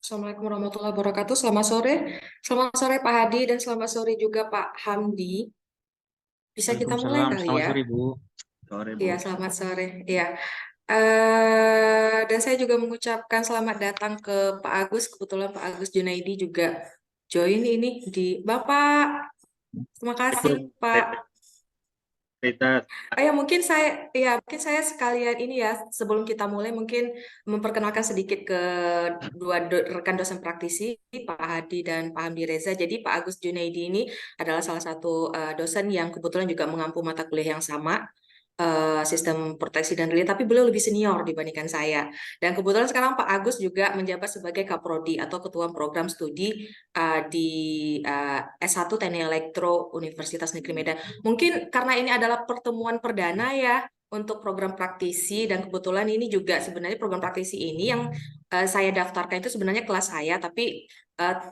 Assalamualaikum warahmatullahi wabarakatuh. Selamat sore. Selamat sore Pak Hadi dan selamat sore juga Pak Hamdi. Bisa kita mulai Waalaikumsalam, kali selamat ya? sore Bu. Sore Bu. Iya, selamat sore. Iya. Dan saya juga mengucapkan selamat datang ke Pak Agus. Kebetulan Pak Agus Junaidi juga join ini di Bapak. Terima kasih Assalamualaikum Pak. Rita. Ya mungkin saya sekalian ini ya sebelum kita mulai mungkin memperkenalkan sedikit ke rekan dosen praktisi Pak Hadi dan Pak Hamdi Reza. Jadi Pak Agus Junaidi ini adalah salah satu dosen yang kebetulan juga mengampu mata kuliah yang sama, sistem proteksi dan relay, tapi beliau lebih senior dibandingkan saya. Dan kebetulan sekarang Pak Agus juga menjabat sebagai Kaprodi atau Ketua Program Studi di S1 Teknik Elektro Universitas Negeri Medan. Mungkin karena ini adalah pertemuan perdana ya untuk program praktisi, dan kebetulan ini juga sebenarnya program praktisi ini yang saya daftarkan itu sebenarnya kelas saya, tapi uh,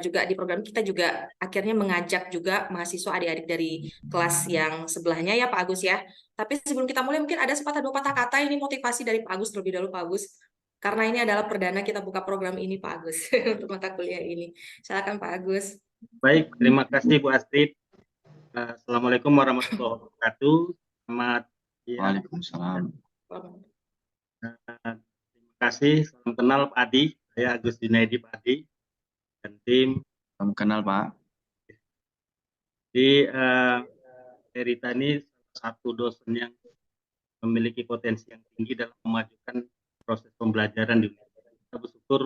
juga di program kita juga akhirnya mengajak juga mahasiswa adik-adik dari kelas yang sebelahnya ya Pak Agus ya. Tapi sebelum kita mulai mungkin ada sepatah dua patah kata ini motivasi dari Pak Agus terlebih dahulu Pak Agus. Karena ini adalah perdana kita buka program ini Pak Agus untuk mata kuliah ini. Silakan Pak Agus. Baik, terima kasih Bu Astrid. Assalamualaikum warahmatullahi wabarakatuh. Selamat siang. Waalaikumsalam. Terima kasih. Salam kenal Pak Adi. Saya Agus Junaidi Pak Adi dan tim. Salam kenal Pak. Di Rita ini salah satu dosen yang memiliki potensi yang tinggi dalam memajukan proses pembelajaran di universitas. Kita bersyukur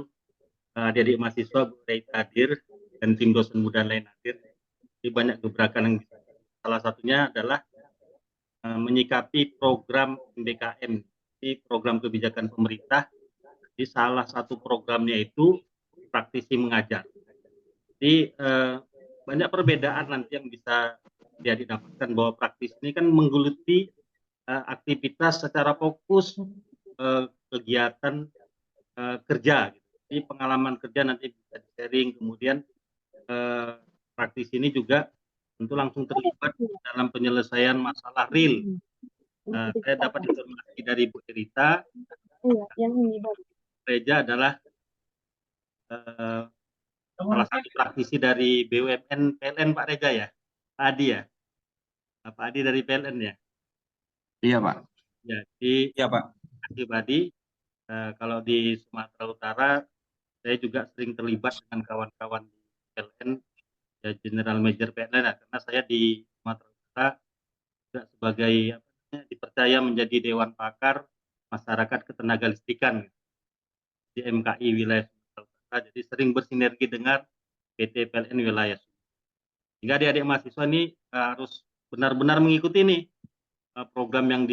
adik-adik mahasiswa Bu Rita hadir dan tim dosen muda lain hadir. Jadi banyak gebrakan yang bisa. Salah satunya adalah menyikapi program MBKM, di program kebijakan pemerintah. Di salah satu programnya itu praktisi mengajar. Jadi banyak perbedaan nanti yang bisa dia didapatkan, bahwa praktis ini kan menggeluti aktivitas secara fokus, kegiatan kerja. Jadi pengalaman kerja nanti bisa di-sharing, kemudian praktis ini juga tentu langsung terlibat dalam penyelesaian masalah real. Saya dapat informasi dari Bu Rita, Reja adalah salah satu praktisi dari BUMN PLN Pak Reja ya, Pak Adi ya, Pak Adi dari PLN ya. Iya Pak. Ya, iya Pak. Pak Adi, kalau di Sumatera Utara saya juga sering terlibat dengan kawan-kawan di PLN, ya, General Manager PLN ya, karena saya di Sumatera Utara juga sebagai dipercaya menjadi Dewan Pakar Masyarakat Ketenagalistrikan di MKI wilayah Sumatera Utara, jadi sering bersinergi dengan PT PLN wilayah. Hingga adik-adik mahasiswa ini harus benar-benar mengikuti nih program yang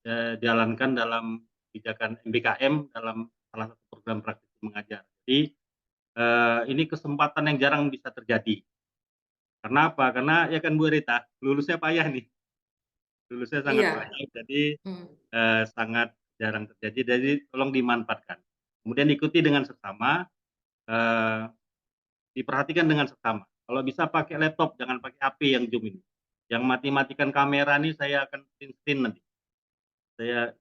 dijalankan dalam kebijakan MBKM dalam salah satu program praktisi mengajar. Jadi ini kesempatan yang jarang bisa terjadi. Karena apa? Karena ya kan Bu Rita, lulusnya payah nih. Lulusnya sangat payah, jadi sangat jarang terjadi. Jadi tolong dimanfaatkan. Kemudian ikuti dengan seksama, diperhatikan dengan seksama. Kalau bisa pakai laptop, jangan pakai HP yang Zoom ini. Yang mati-matikan kamera nih saya akan print nanti. Saya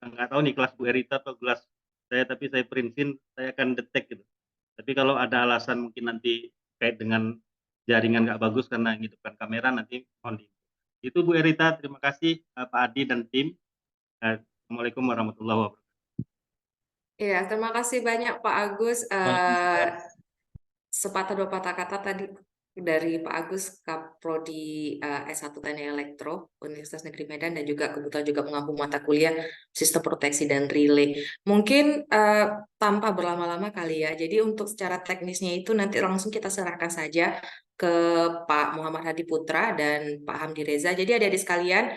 nggak tahu nih kelas Bu Erita atau kelas saya, tapi saya print saya akan detect gitu. Tapi kalau ada alasan mungkin nanti kait dengan jaringan nggak bagus karena menghidupkan kamera, nanti mohon di. Itu Bu Erita, terima kasih Pak Adi dan tim. Assalamualaikum warahmatullahi wabarakatuh. Iya, terima kasih banyak Pak Agus. Sepatah dua patah kata tadi dari Pak Agus, Kaprodi S1 Teknik Elektro Universitas Negeri Medan, dan juga kebetulan juga mengampu mata kuliah Sistem Proteksi dan Relay. Mungkin tanpa berlama-lama kali ya, jadi untuk secara teknisnya itu nanti langsung kita serahkan saja ke Pak Muhammad Hadi Putra dan Pak Hamdi Reza. Jadi adik-adik sekalian,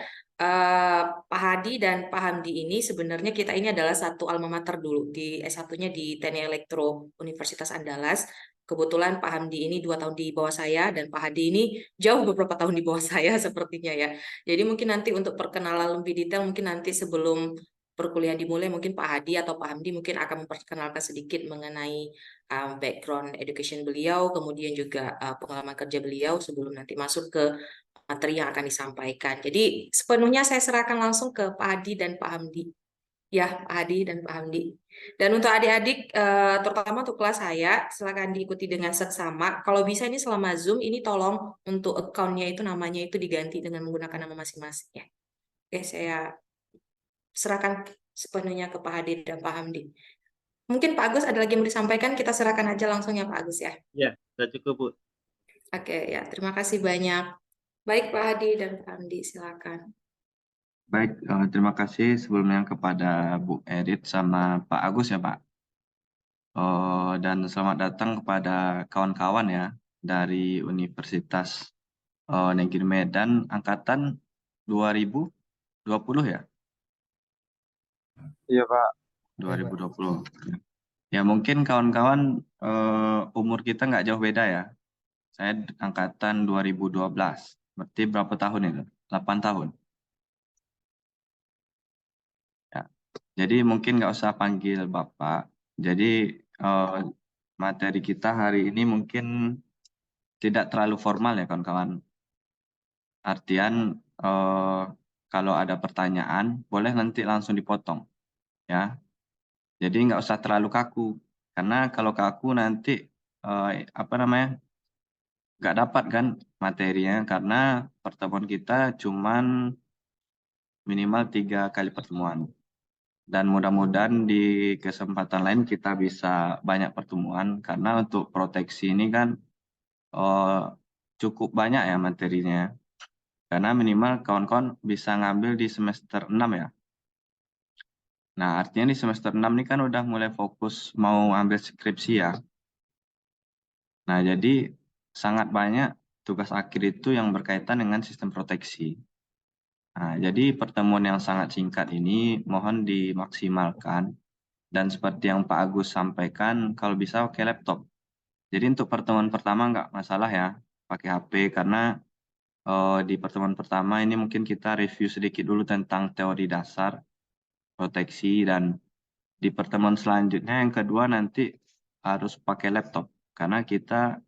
Pak Hadi dan Pak Hamdi ini sebenarnya kita ini adalah satu alma mater dulu, di S1-nya di Teknik Elektro Universitas Andalas. Kebetulan Pak Hamdi ini 2 tahun di bawah saya, dan Pak Hadi ini jauh beberapa tahun di bawah saya sepertinya ya. Jadi mungkin nanti untuk perkenalan lebih detail, mungkin nanti sebelum perkuliahan dimulai, mungkin Pak Hadi atau Pak Hamdi mungkin akan memperkenalkan sedikit mengenai background education beliau, kemudian juga pengalaman kerja beliau sebelum nanti masuk ke materi yang akan disampaikan. Jadi sepenuhnya saya serahkan langsung ke Pak Hadi dan Pak Hamdi. Ya, Pak Hadi dan Pak Hamdi. Dan untuk adik-adik, terutama untuk kelas saya, silakan diikuti dengan seksama. Kalau bisa ini selama Zoom, ini tolong untuk account-nya itu namanya itu diganti dengan menggunakan nama masing-masing ya. Oke, saya serahkan sepenuhnya ke Pak Hadi dan Pak Hamdi. Mungkin Pak Agus ada lagi yang mau disampaikan, kita serahkan aja langsung ya Pak Agus ya. Ya, sudah cukup, Bu. Oke ya, terima kasih banyak. Baik Pak Hadi dan Pak Hamdi, silakan. Baik, terima kasih sebelumnya kepada Bu Erit sama Pak Agus ya Pak. Dan selamat datang kepada kawan-kawan ya dari Universitas Negeri Medan angkatan 2020 ya, Iya Pak. 2020. Ya mungkin kawan-kawan umur kita nggak jauh beda ya. Saya angkatan 2012. Berarti berapa tahun itu? 8 tahun. Ya. Jadi mungkin nggak usah panggil Bapak. Jadi eh, materi kita hari ini mungkin tidak terlalu formal ya kawan-kawan. Artian kalau ada pertanyaan boleh nanti langsung dipotong ya. Jadi nggak usah terlalu kaku. Karena kalau kaku nanti apa namanya nggak dapat kan materinya karena pertemuan kita cuman minimal 3 kali pertemuan. Dan mudah-mudahan di kesempatan lain kita bisa banyak pertemuan karena untuk proteksi ini kan eh, cukup banyak ya materinya. Karena minimal kawan-kawan bisa ngambil di semester 6 ya. Nah, artinya di semester 6 ini kan udah mulai fokus mau ambil skripsi ya. Nah, jadi sangat banyak tugas akhir itu yang berkaitan dengan sistem proteksi. Nah, jadi pertemuan yang sangat singkat ini mohon dimaksimalkan. Dan seperti yang Pak Agus sampaikan, kalau bisa pakai laptop. Jadi untuk pertemuan pertama nggak masalah ya, pakai HP karena di pertemuan pertama ini mungkin kita review sedikit dulu tentang teori dasar proteksi dan di pertemuan selanjutnya yang kedua nanti harus pakai laptop karena kita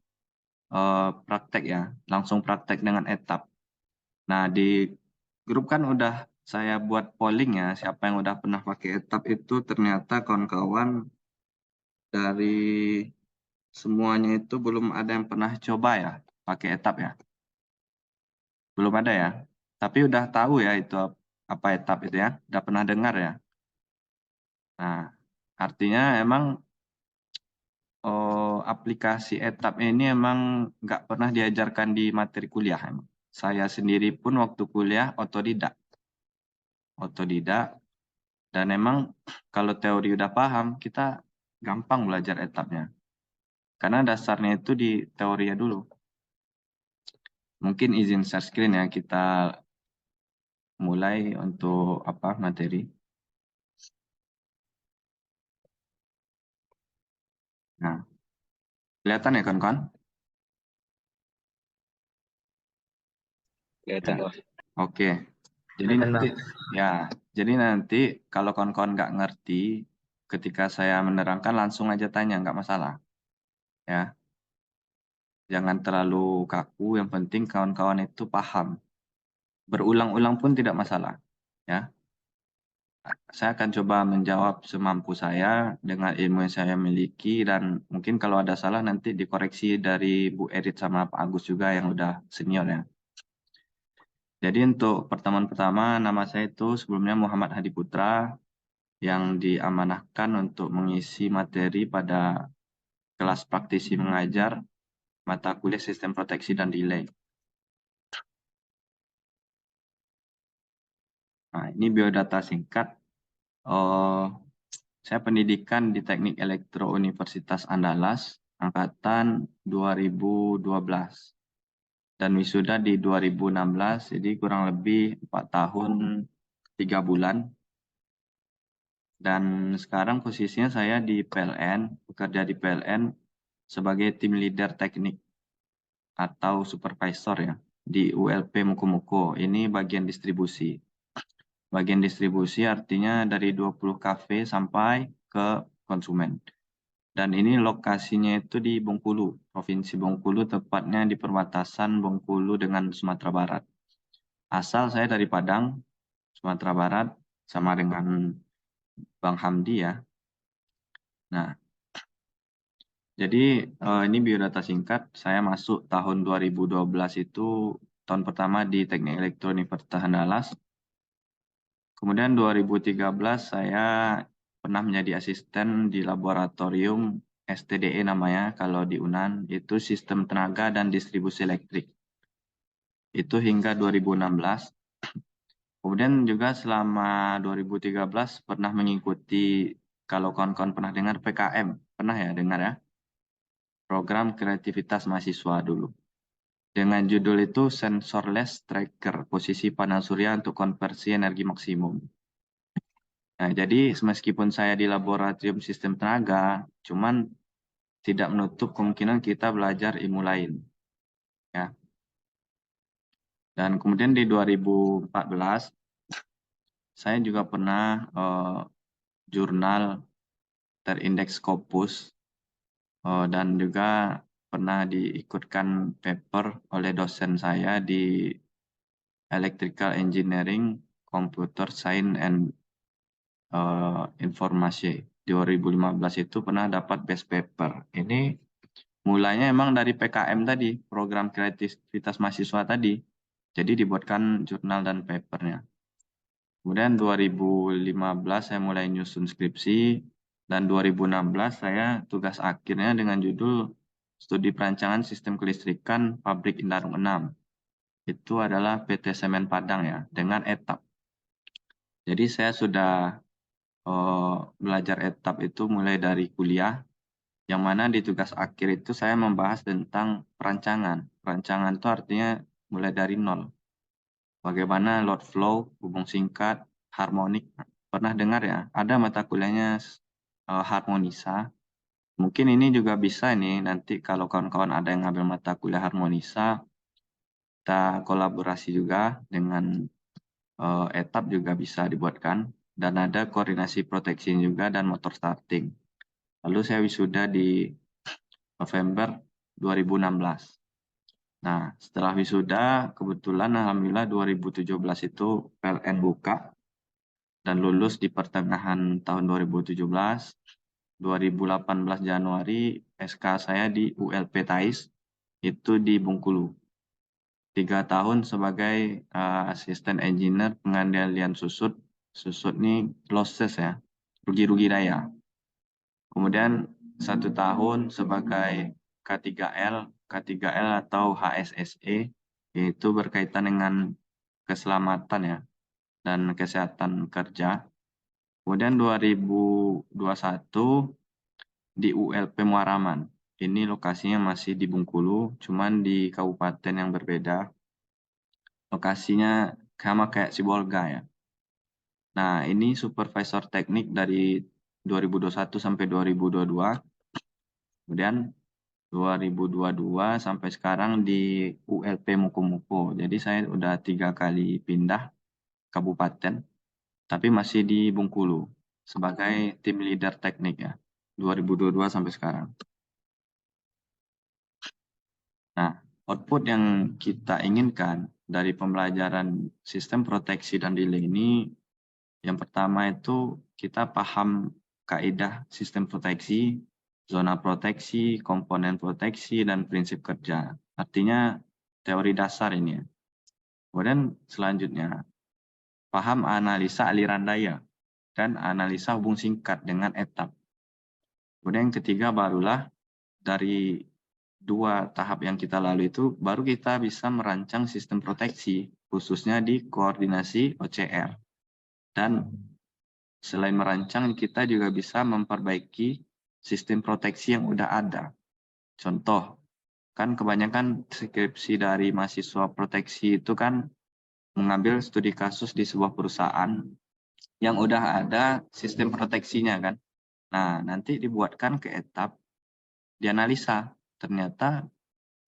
praktek ya, langsung praktek dengan etap. Nah di grup kan udah saya buat polling ya, siapa yang udah pernah pakai etap itu ternyata kawan-kawan dari semuanya itu belum ada yang pernah coba ya pakai etap ya. Belum ada ya. Tapi udah tahu ya itu apa etap itu ya. Udah pernah dengar ya. Nah, artinya emang aplikasi etap ini emang nggak pernah diajarkan di materi kuliah emang. Saya sendiri pun waktu kuliah otodidak. Otodidak dan emang kalau teori udah paham kita gampang belajar etapnya. Karena dasarnya itu di teorinya dulu. Mungkin izin share screen ya kita mulai untuk apa materi. Nah, kelihatan ya kawan-kawan? Kelihatan Ya. Pak. Oke. Jadi Kelihatan, nanti Bang. ya, jadi nanti kalau kawan-kawan nggak ngerti, ketika saya menerangkan langsung aja tanya, nggak masalah. Ya, jangan terlalu kaku. Yang penting kawan-kawan itu paham. Berulang-ulang pun tidak masalah. Ya, saya akan coba menjawab semampu saya dengan ilmu yang saya miliki dan mungkin kalau ada salah nanti dikoreksi dari Bu Edit sama Pak Agus juga yang udah senior ya. Jadi untuk pertemuan pertama nama saya itu sebelumnya Muhammad Hadi Putra yang diamanahkan untuk mengisi materi pada kelas praktisi mengajar mata kuliah sistem proteksi dan delay. Nah, ini biodata singkat. Oh, saya pendidikan di Teknik Elektro Universitas Andalas angkatan 2012 dan wisuda di 2016, jadi kurang lebih 4 tahun 3 bulan. Dan sekarang posisinya saya di PLN, bekerja di PLN sebagai tim leader teknik atau supervisor ya di ULP Muko-Muko. Ini bagian distribusi. Bagian distribusi artinya dari 20 kafe sampai ke konsumen. Dan ini lokasinya itu di Bengkulu, Provinsi Bengkulu, tepatnya di perbatasan Bengkulu dengan Sumatera Barat. Asal saya dari Padang, Sumatera Barat, sama dengan Bang Hamdi ya. Nah, jadi ini biodata singkat. Saya masuk tahun 2012 itu tahun pertama di Teknik Elektro Universitas Andalas. Kemudian 2013 saya pernah menjadi asisten di laboratorium STDE namanya kalau di UNAN, itu Sistem Tenaga dan Distribusi Elektrik. Itu hingga 2016. Kemudian juga selama 2013 pernah mengikuti, kalau kawan-kawan pernah dengar PKM, pernah ya dengar ya? Program Kreativitas Mahasiswa dulu. Dengan judul itu Sensorless Tracker, posisi panel surya untuk konversi energi maksimum. Nah, jadi meskipun saya di laboratorium sistem tenaga, cuman tidak menutup kemungkinan kita belajar ilmu lain. Ya. Dan kemudian di 2014, saya juga pernah jurnal terindeks Scopus, dan juga pernah diikutkan paper oleh dosen saya di Electrical Engineering, Computer Science and Informasi. 2015 itu pernah dapat best paper. Ini mulanya emang dari PKM tadi, program kreativitas mahasiswa tadi. Jadi dibuatkan jurnal dan papernya. Kemudian 2015 saya mulai nyusun skripsi, dan 2016 saya tugas akhirnya dengan judul Studi Perancangan Sistem Kelistrikan Pabrik Indarung 6. Itu adalah PT Semen Padang ya, dengan etap. Jadi saya sudah belajar etap itu mulai dari kuliah, yang mana di tugas akhir itu saya membahas tentang perancangan. Perancangan itu artinya mulai dari nol. Bagaimana load flow, hubung singkat, harmonik. Pernah dengar ya? Ada mata kuliahnya harmonisa. Mungkin ini juga bisa nih nanti kalau kawan-kawan ada yang ngambil mata kuliah harmonisa, kita kolaborasi juga dengan etap juga bisa dibuatkan. Dan ada koordinasi proteksi juga dan motor starting. Lalu saya wisuda di November 2016. Nah, setelah wisuda, kebetulan Alhamdulillah 2017 itu PLN buka dan lulus di pertengahan tahun 2017. 2018 Januari SK saya di ULP TAIS, itu di Bengkulu. 3 tahun sebagai asisten engineer pengendalian susut. Susut ini losses ya, rugi-rugi daya. Kemudian 1 tahun sebagai K3L atau HSSE, yaitu berkaitan dengan keselamatan ya dan kesehatan kerja. Kemudian 2021 di ULP Muaraman. Ini lokasinya masih di Bengkulu, cuman di kabupaten yang berbeda. Lokasinya sama kayak Sibolga ya. Nah, ini supervisor teknik dari 2021 sampai 2022. Kemudian 2022 sampai sekarang di ULP Mukomuko. Jadi saya udah 3 kali pindah kabupaten, tapi masih di Bengkulu sebagai tim leader teknik ya. 2022 sampai sekarang. Nah, output yang kita inginkan dari pembelajaran sistem proteksi dan delay ini, yang pertama itu kita paham kaidah sistem proteksi, zona proteksi, komponen proteksi, dan prinsip kerja. Artinya teori dasar ini ya. Kemudian selanjutnya, paham analisa aliran daya dan analisa hubung singkat dengan etap. Kemudian yang ketiga barulah dari 2 tahap yang kita lalui itu, baru kita bisa merancang sistem proteksi, khususnya di koordinasi OCR. Dan selain merancang, kita juga bisa memperbaiki sistem proteksi yang udah ada. Contoh, kan kebanyakan skripsi dari mahasiswa proteksi itu kan mengambil studi kasus di sebuah perusahaan yang udah ada sistem proteksinya kan. Nah, nanti dibuatkan ke etap, dianalisa. Ternyata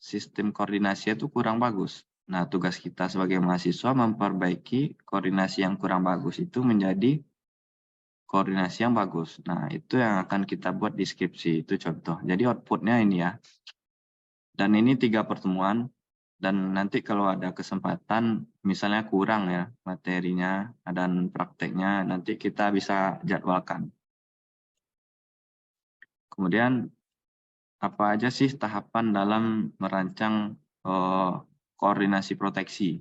sistem koordinasi itu kurang bagus. Nah, tugas kita sebagai mahasiswa memperbaiki koordinasi yang kurang bagus itu menjadi koordinasi yang bagus. Nah, itu yang akan kita buat di skripsi, itu contoh. Jadi outputnya ini ya. Dan ini 3 pertemuan Dan nanti kalau ada kesempatan, misalnya kurang ya materinya dan prakteknya, nanti kita bisa jadwalkan. Kemudian, apa aja sih tahapan dalam merancang koordinasi proteksi?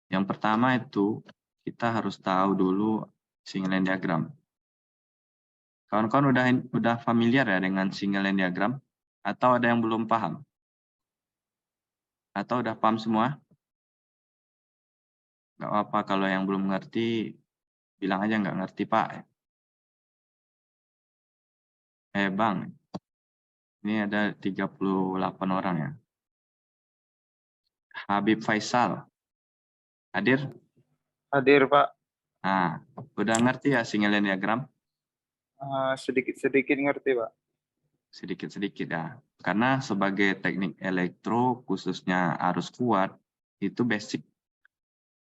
Yang pertama itu, kita harus tahu dulu single line diagram. Kawan-kawan udah familiar ya dengan single line diagram? Atau ada yang belum paham? Atau udah paham semua? Nggak apa-apa, kalau yang belum ngerti, bilang aja nggak ngerti, Pak. Bang, ini ada 38 orang ya. Habib Faisal, hadir? Hadir, Pak. Nah, udah ngerti ya single line diagram? Sedikit-sedikit ngerti, Pak. Sedikit-sedikit ya. Karena sebagai teknik elektro, khususnya arus kuat, itu basic.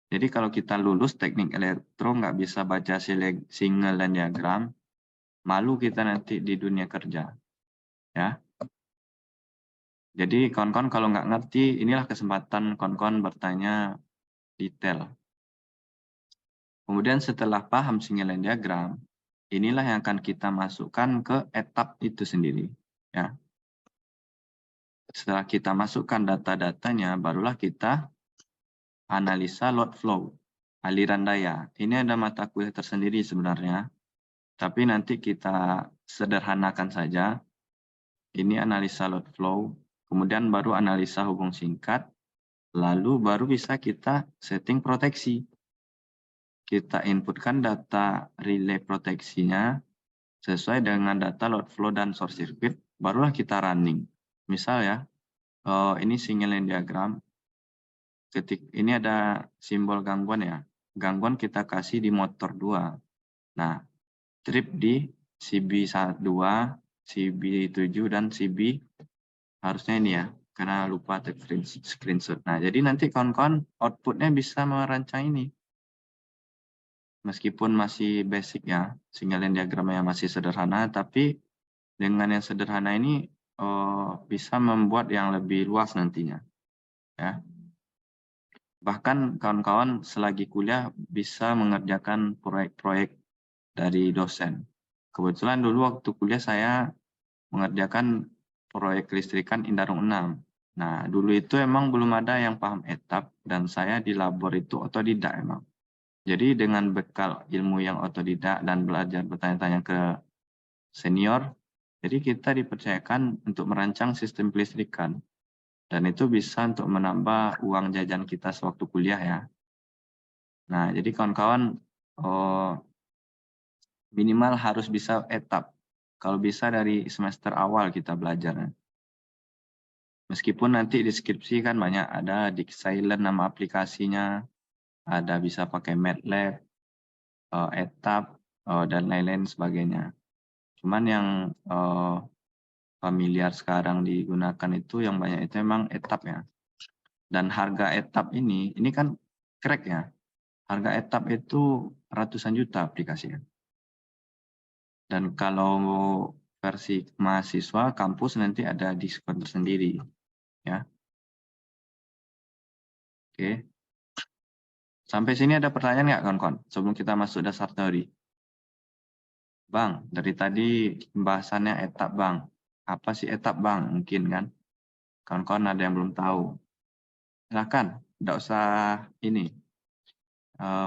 Jadi kalau kita lulus teknik elektro nggak bisa baca single line diagram, malu kita nanti di dunia kerja. Ya. Jadi kawan-kawan kalau nggak ngerti, inilah kesempatan kawan-kawan bertanya detail. Kemudian setelah paham single line diagram, inilah yang akan kita masukkan ke etap itu sendiri. Ya. Setelah kita masukkan data-datanya, barulah kita analisa load flow, aliran daya. Ini ada mata kuliah tersendiri sebenarnya, tapi nanti kita sederhanakan saja. Ini analisa load flow, kemudian baru analisa hubung singkat, lalu baru bisa kita setting proteksi. Kita inputkan data relay proteksinya sesuai dengan data load flow dan short circuit, barulah kita running. Misal ya, ini single line diagram. Ini ada simbol gangguan ya. Gangguan kita kasih di motor 2. Nah, trip di CB2, CB7, dan CB harusnya ini ya, karena lupa screenshot. Nah, jadi nanti kawan-kawan outputnya bisa merancang ini. Meskipun masih basic ya, single line diagramnya masih sederhana, tapi dengan yang sederhana ini bisa membuat yang lebih luas nantinya. Ya. Bahkan kawan-kawan selagi kuliah bisa mengerjakan proyek-proyek dari dosen. Kebetulan dulu waktu kuliah saya mengerjakan proyek listrikan Indarung 6. Nah, dulu itu emang belum ada yang paham etap, dan saya di labor itu otodidak emang. Jadi dengan bekal ilmu yang otodidak dan belajar bertanya-tanya ke senior, jadi kita dipercayakan untuk merancang sistem kelistrikan. Dan itu bisa untuk menambah uang jajan kita sewaktu kuliah ya. Nah, jadi kawan-kawan minimal harus bisa etap. Kalau bisa dari semester awal kita belajar. Meskipun nanti di deskripsi kan banyak, ada Dixilent nama aplikasinya, ada bisa pakai MATLAB, etap, dan lain-lain sebagainya. Cuman yang familiar sekarang digunakan itu yang banyak itu memang etap ya. Dan harga etap ini kan crack ya. Harga etap itu ratusan juta aplikasinya. Dan kalau versi mahasiswa kampus nanti ada diskon tersendiri ya. Oke. Sampai sini ada pertanyaan nggak kawan-kawan sebelum kita masuk dasar teori? Bang, dari tadi pembahasannya etap Bang. Apa sih etap Bang? Mungkin kan kawan-kawan ada yang belum tahu. Silakan, nggak usah ini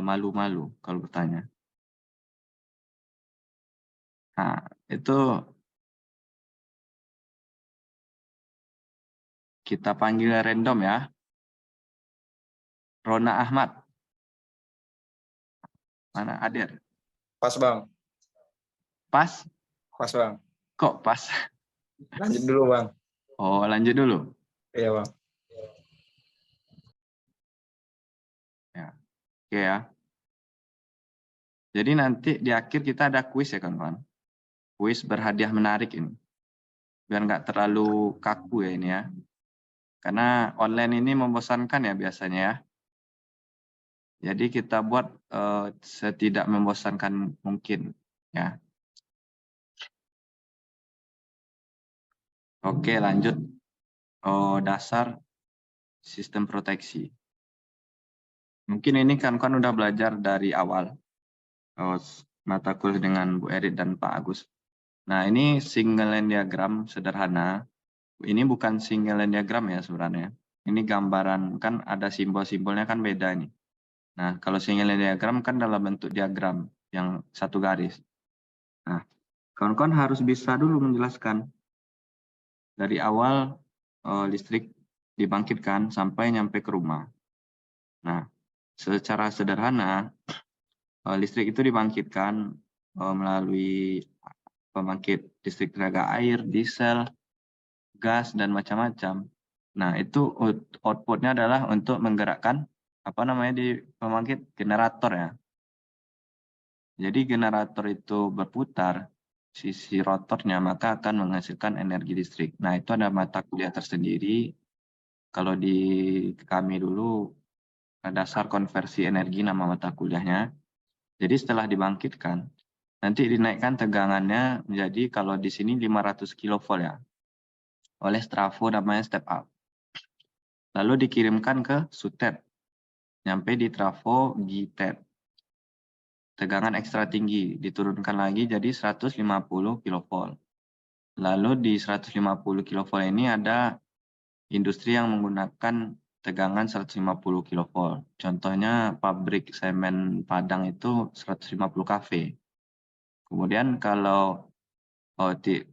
malu-malu kalau bertanya. Nah, itu kita panggil random ya. Rona Ahmad. Mana hadir? Pas, Bang. Pas? Pas, Bang. Kok pas? Lanjut dulu, Bang. Oh, lanjut dulu. Iya, Bang. Ya. Oke ya. Jadi nanti di akhir kita ada kuis ya kawan-kawan. Kuis berhadiah menarik ini. Biar nggak terlalu kaku ya ini ya. Karena online ini membosankan ya biasanya ya. Jadi kita buat setidak membosankan mungkin ya. Oke, lanjut. Dasar sistem proteksi. Mungkin ini kan udah belajar dari awal mata kuliah dengan Bu Erit dan Pak Agus. Nah, ini single line diagram sederhana. Ini bukan single line diagram ya sebenarnya. Ini gambaran, kan ada simbol-simbolnya kan beda ini. Nah, kalau single line diagram kan dalam bentuk diagram yang satu garis. Nah, kawan-kawan harus bisa dulu menjelaskan dari awal listrik dibangkitkan sampai nyampe ke rumah. Nah, secara sederhana listrik itu dibangkitkan melalui pembangkit listrik tenaga air, diesel, gas, dan macam-macam. Nah, itu outputnya adalah untuk menggerakkan di pembangkit generator ya. Jadi generator itu berputar, sisi rotornya maka akan menghasilkan energi listrik. Nah, itu ada mata kuliah tersendiri. Kalau di kami dulu dasar konversi energi nama mata kuliahnya. Jadi setelah dibangkitkan, nanti dinaikkan tegangannya menjadi kalau di sini 500 kV ya. Oleh trafo namanya step up. Lalu dikirimkan ke sutet. Nyampe di trafo gitet. Tegangan ekstra tinggi diturunkan lagi jadi 150 kV. Lalu di 150 kV ini ada industri yang menggunakan tegangan 150 kV. Contohnya pabrik semen Padang itu 150 kV. Kemudian kalau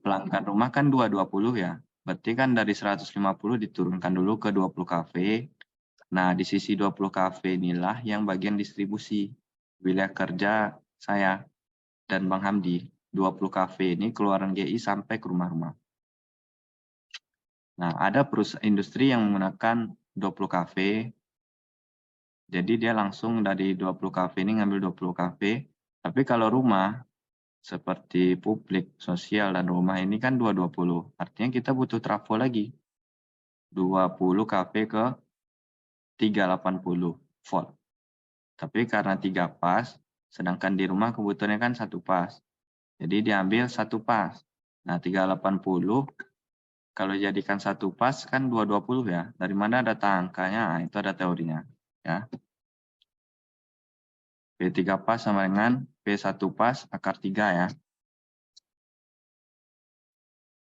pelanggan rumah kan 220 ya. Berarti kan dari 150 diturunkan dulu ke 20 kV. Nah, di sisi 20 kV inilah yang bagian distribusi. Wilayah kerja saya dan Bang Hamdi. 20 kV ini keluaran GI sampai ke rumah-rumah. Nah, ada perusahaan industri yang menggunakan 20 kV. Jadi dia langsung dari 20 kV ini ngambil 20 kV. Tapi kalau rumah, seperti publik, sosial, dan rumah ini kan 220. Artinya kita butuh trafo lagi. 20 kV ke 380 volt. Tapi karena 3 pas, sedangkan di rumah kebutuhannya kan 1 pas. Jadi diambil 1 pas. Nah, 380 kalau jadikan 1 pas kan 220 ya. Dari mana data angkanya? Nah, itu ada teorinya. Ya. P3 pas sama dengan P1 pas akar 3 ya.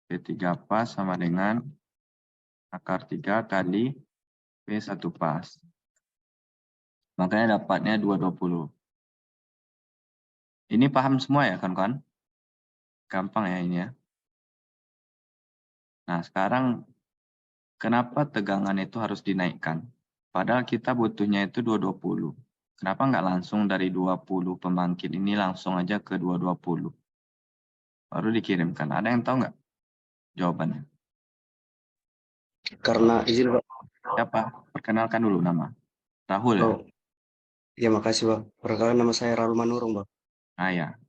P3 pas sama dengan akar 3 kali P1 pas. Makanya dapatnya 220. Ini paham semua ya kawan-kawan? Gampang ya ini ya. Nah, sekarang kenapa tegangan itu harus dinaikkan? Padahal kita butuhnya itu 220. Kenapa nggak langsung dari 20 pembangkit ini langsung aja ke 220? Baru dikirimkan. Ada yang tahu nggak jawabannya? Karena izin Pak. Siapa? Perkenalkan dulu nama. Rahul ya? Oh, ya makasih Bang. Perkenalkan nama saya Rahul Manurung Bang. Ah ya.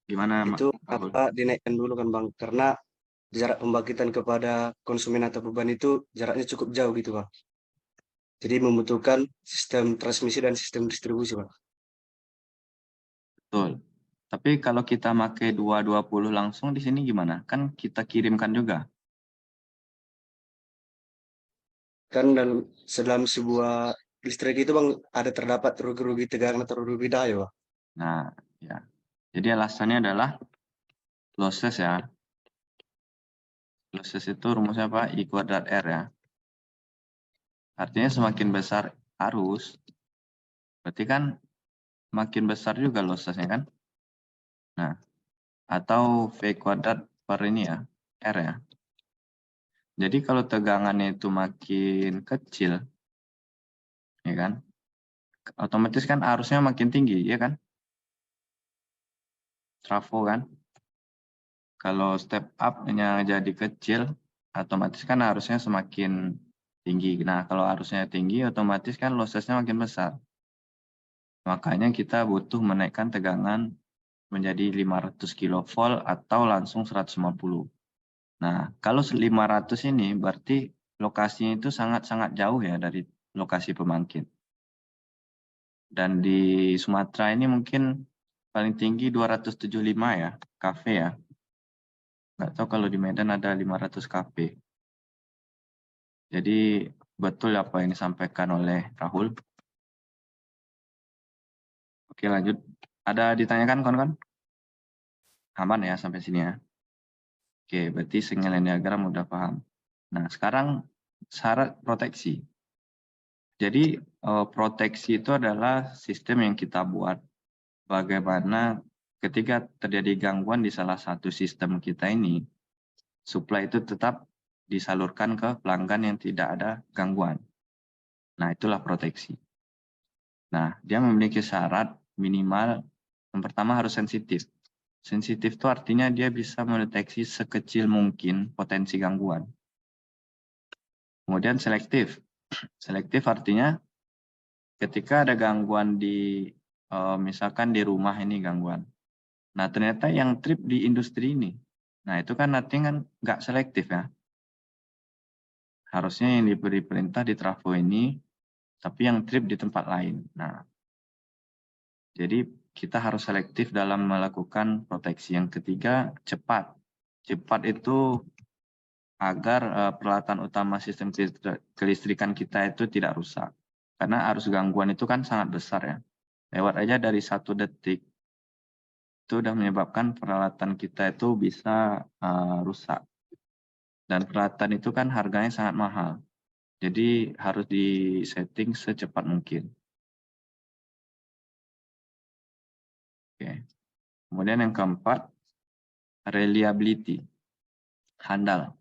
Gimana Itu Rahul? apa dinaikkan dulu kan Bang? Karena jarak pembangkitan kepada konsumen atau beban itu jaraknya cukup jauh gitu Bang. Jadi membutuhkan sistem transmisi dan sistem distribusi Bang. Betul. Tapi kalau kita pakai 220 langsung di sini gimana? Kan kita kirimkan juga. Kan dalam sebuah listrik itu Bang ada terdapat rugi-rugi tegangan atau rugi daya Bang. Nah, ya. Jadi alasannya adalah losses ya. Losses itu rumusnya apa? I kuadrat R ya. Artinya semakin besar arus, berarti kan makin besar juga lossesnya kan? Nah, atau V kuadrat per ini ya, R ya. Jadi kalau tegangannya itu makin kecil, ya kan? Otomatis kan arusnya makin tinggi, ya kan? Trafo kan? Kalau step up-nya jadi kecil, otomatis kan arusnya semakin tinggi. Nah, kalau arusnya tinggi, otomatis kan lossesnya makin besar. Makanya kita butuh menaikkan tegangan menjadi 500 kV atau langsung 150. Nah, kalau 500 ini berarti lokasinya itu sangat-sangat jauh ya dari lokasi pembangkit. Dan di Sumatera ini mungkin paling tinggi 275 ya, kV ya. Nggak tahu kalau di Medan ada 500 kV. Jadi betul apa yang disampaikan oleh Rahul? Oke, lanjut. Ada ditanyakan kawan-kawan? Aman ya sampai sini ya? Oke, berarti sinyal diagram udah paham. Nah, sekarang syarat proteksi. Jadi, proteksi itu adalah sistem yang kita buat bagaimana ketika terjadi gangguan di salah satu sistem kita ini, supply itu tetap disalurkan ke pelanggan yang tidak ada gangguan. Nah, itulah proteksi. Nah, dia memiliki syarat minimal, yang pertama harus sensitif. Sensitif itu artinya dia bisa mendeteksi sekecil mungkin potensi gangguan. Kemudian selektif. Selektif artinya ketika ada gangguan di, misalkan di rumah ini gangguan. Nah, ternyata yang trip di industri ini. Nah, itu kan artinya kan nggak selektif ya. Harusnya yang diberi perintah di trafo ini, tapi yang trip di tempat lain. Nah, jadi kita harus selektif dalam melakukan proteksi. Yang ketiga, cepat. Cepat itu agar peralatan utama sistem kelistrikan kita itu tidak rusak. Karena arus gangguan itu kan sangat besar ya. Lewat aja dari 1 detik, itu sudah menyebabkan peralatan kita itu bisa rusak. Dan peralatan itu kan harganya sangat mahal. Jadi harus disetting secepat mungkin. Oke. Kemudian yang keempat, reliability. Handal.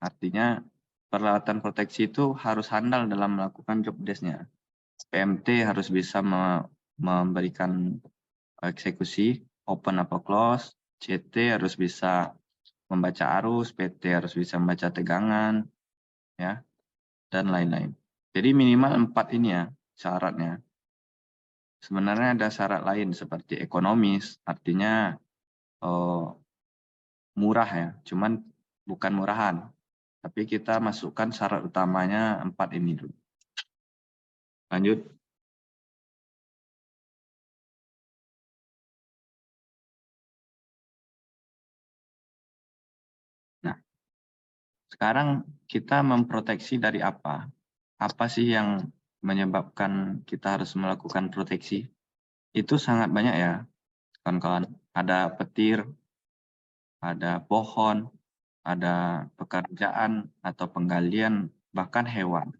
Artinya peralatan proteksi itu harus handal dalam melakukan job desk-nya. PMT harus bisa memberikan eksekusi, open atau close, CT harus bisa membaca arus, PT harus bisa membaca tegangan, ya, dan lain-lain. Jadi minimal 4 ini ya syaratnya. Sebenarnya ada syarat lain seperti ekonomis, artinya murah ya, cuman bukan murahan. Tapi kita masukkan syarat utamanya 4 ini dulu. Lanjut. Nah, sekarang kita memproteksi dari apa? Apa sih yang menyebabkan kita harus melakukan proteksi? Itu sangat banyak ya, kawan-kawan. Ada petir, ada pohon, ada pekerjaan atau penggalian, bahkan hewan.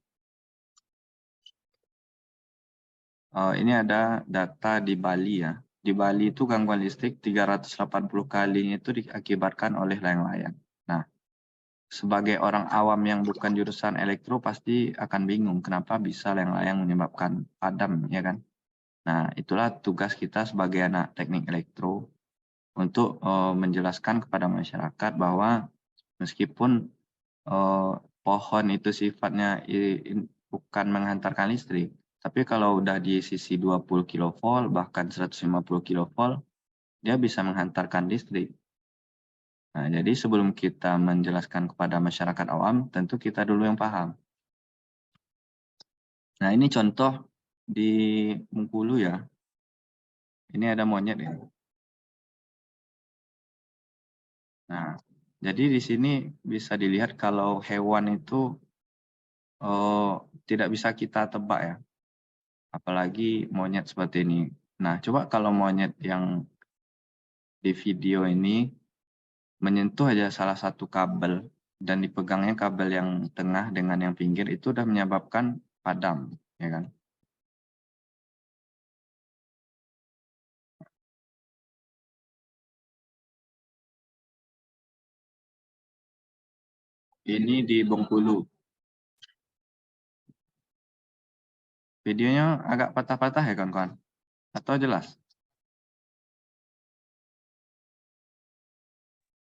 Ini ada data di Bali ya. Di Bali itu gangguan listrik 380 kalinya itu diakibatkan oleh layang-layang. Nah, sebagai orang awam yang bukan jurusan elektro pasti akan bingung kenapa bisa layang-layang menyebabkan padam, ya kan? Nah, itulah tugas kita sebagai anak teknik elektro untuk menjelaskan kepada masyarakat bahwa meskipun pohon itu sifatnya bukan menghantarkan listrik, tapi kalau udah di sisi 20 kV bahkan 150 kV, dia bisa menghantarkan listrik. Nah, jadi sebelum kita menjelaskan kepada masyarakat awam, tentu kita dulu yang paham. Nah, ini contoh di Bengkulu ya. Ini ada monyet ya. Nah, jadi di sini bisa dilihat kalau hewan itu tidak bisa kita tebak ya. Apalagi monyet seperti ini. Nah, coba kalau monyet yang di video ini menyentuh aja salah satu kabel dan dipegangnya kabel yang tengah dengan yang pinggir itu udah menyebabkan padam, ya kan? Ini di Bengkulu. Videonya agak patah-patah ya kawan-kawan? Atau jelas?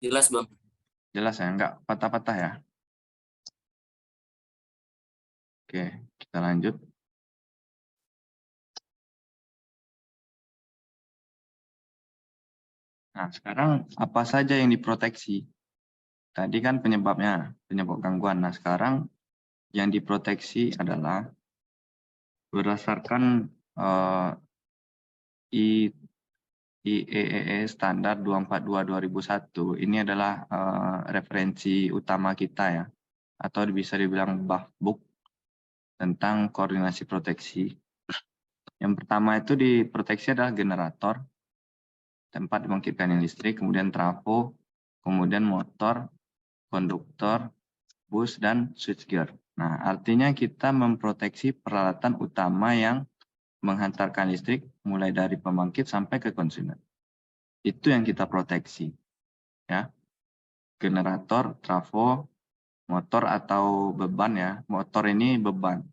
Jelas, Bang. Jelas ya, enggak patah-patah ya? Oke, kita lanjut. Nah, sekarang apa saja yang diproteksi? Tadi kan penyebabnya, penyebab gangguan. Nah, sekarang yang diproteksi adalah berdasarkan IEEE standar 242/2001. Ini adalah referensi utama kita ya. atau bisa dibilang BAFBUK tentang koordinasi proteksi. Yang pertama itu di proteksi adalah generator, tempat dibangkitkan listrik, kemudian trafo, kemudian motor, konduktor, bus, dan switchgear. Nah, artinya kita memproteksi peralatan utama yang menghantarkan listrik mulai dari pembangkit sampai ke konsumen. Itu yang kita proteksi. Ya. Generator, trafo, motor atau beban ya. Motor ini beban.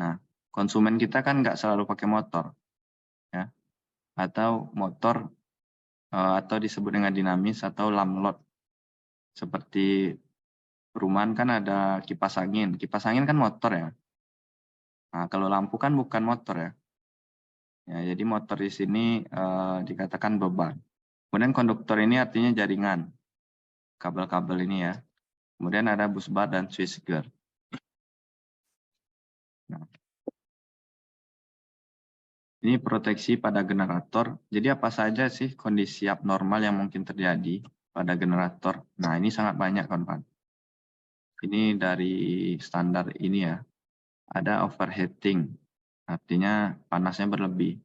Nah, konsumen kita kan nggak selalu pakai motor. Ya. Atau motor atau disebut dengan dinamis atau lamlot. Seperti perumahan kan ada kipas angin. Kipas angin kan motor ya. Nah, kalau lampu kan bukan motor ya. Ya, jadi motor di sini dikatakan beban. Kemudian konduktor ini artinya jaringan. Kabel-kabel ini ya. Kemudian ada busbar dan switchgear. Nah, ini proteksi pada generator. Jadi apa saja sih kondisi abnormal yang mungkin terjadi pada generator? Nah, ini sangat banyak kawan-kawan. Ini dari standar ini ya. Ada overheating, artinya panasnya berlebih.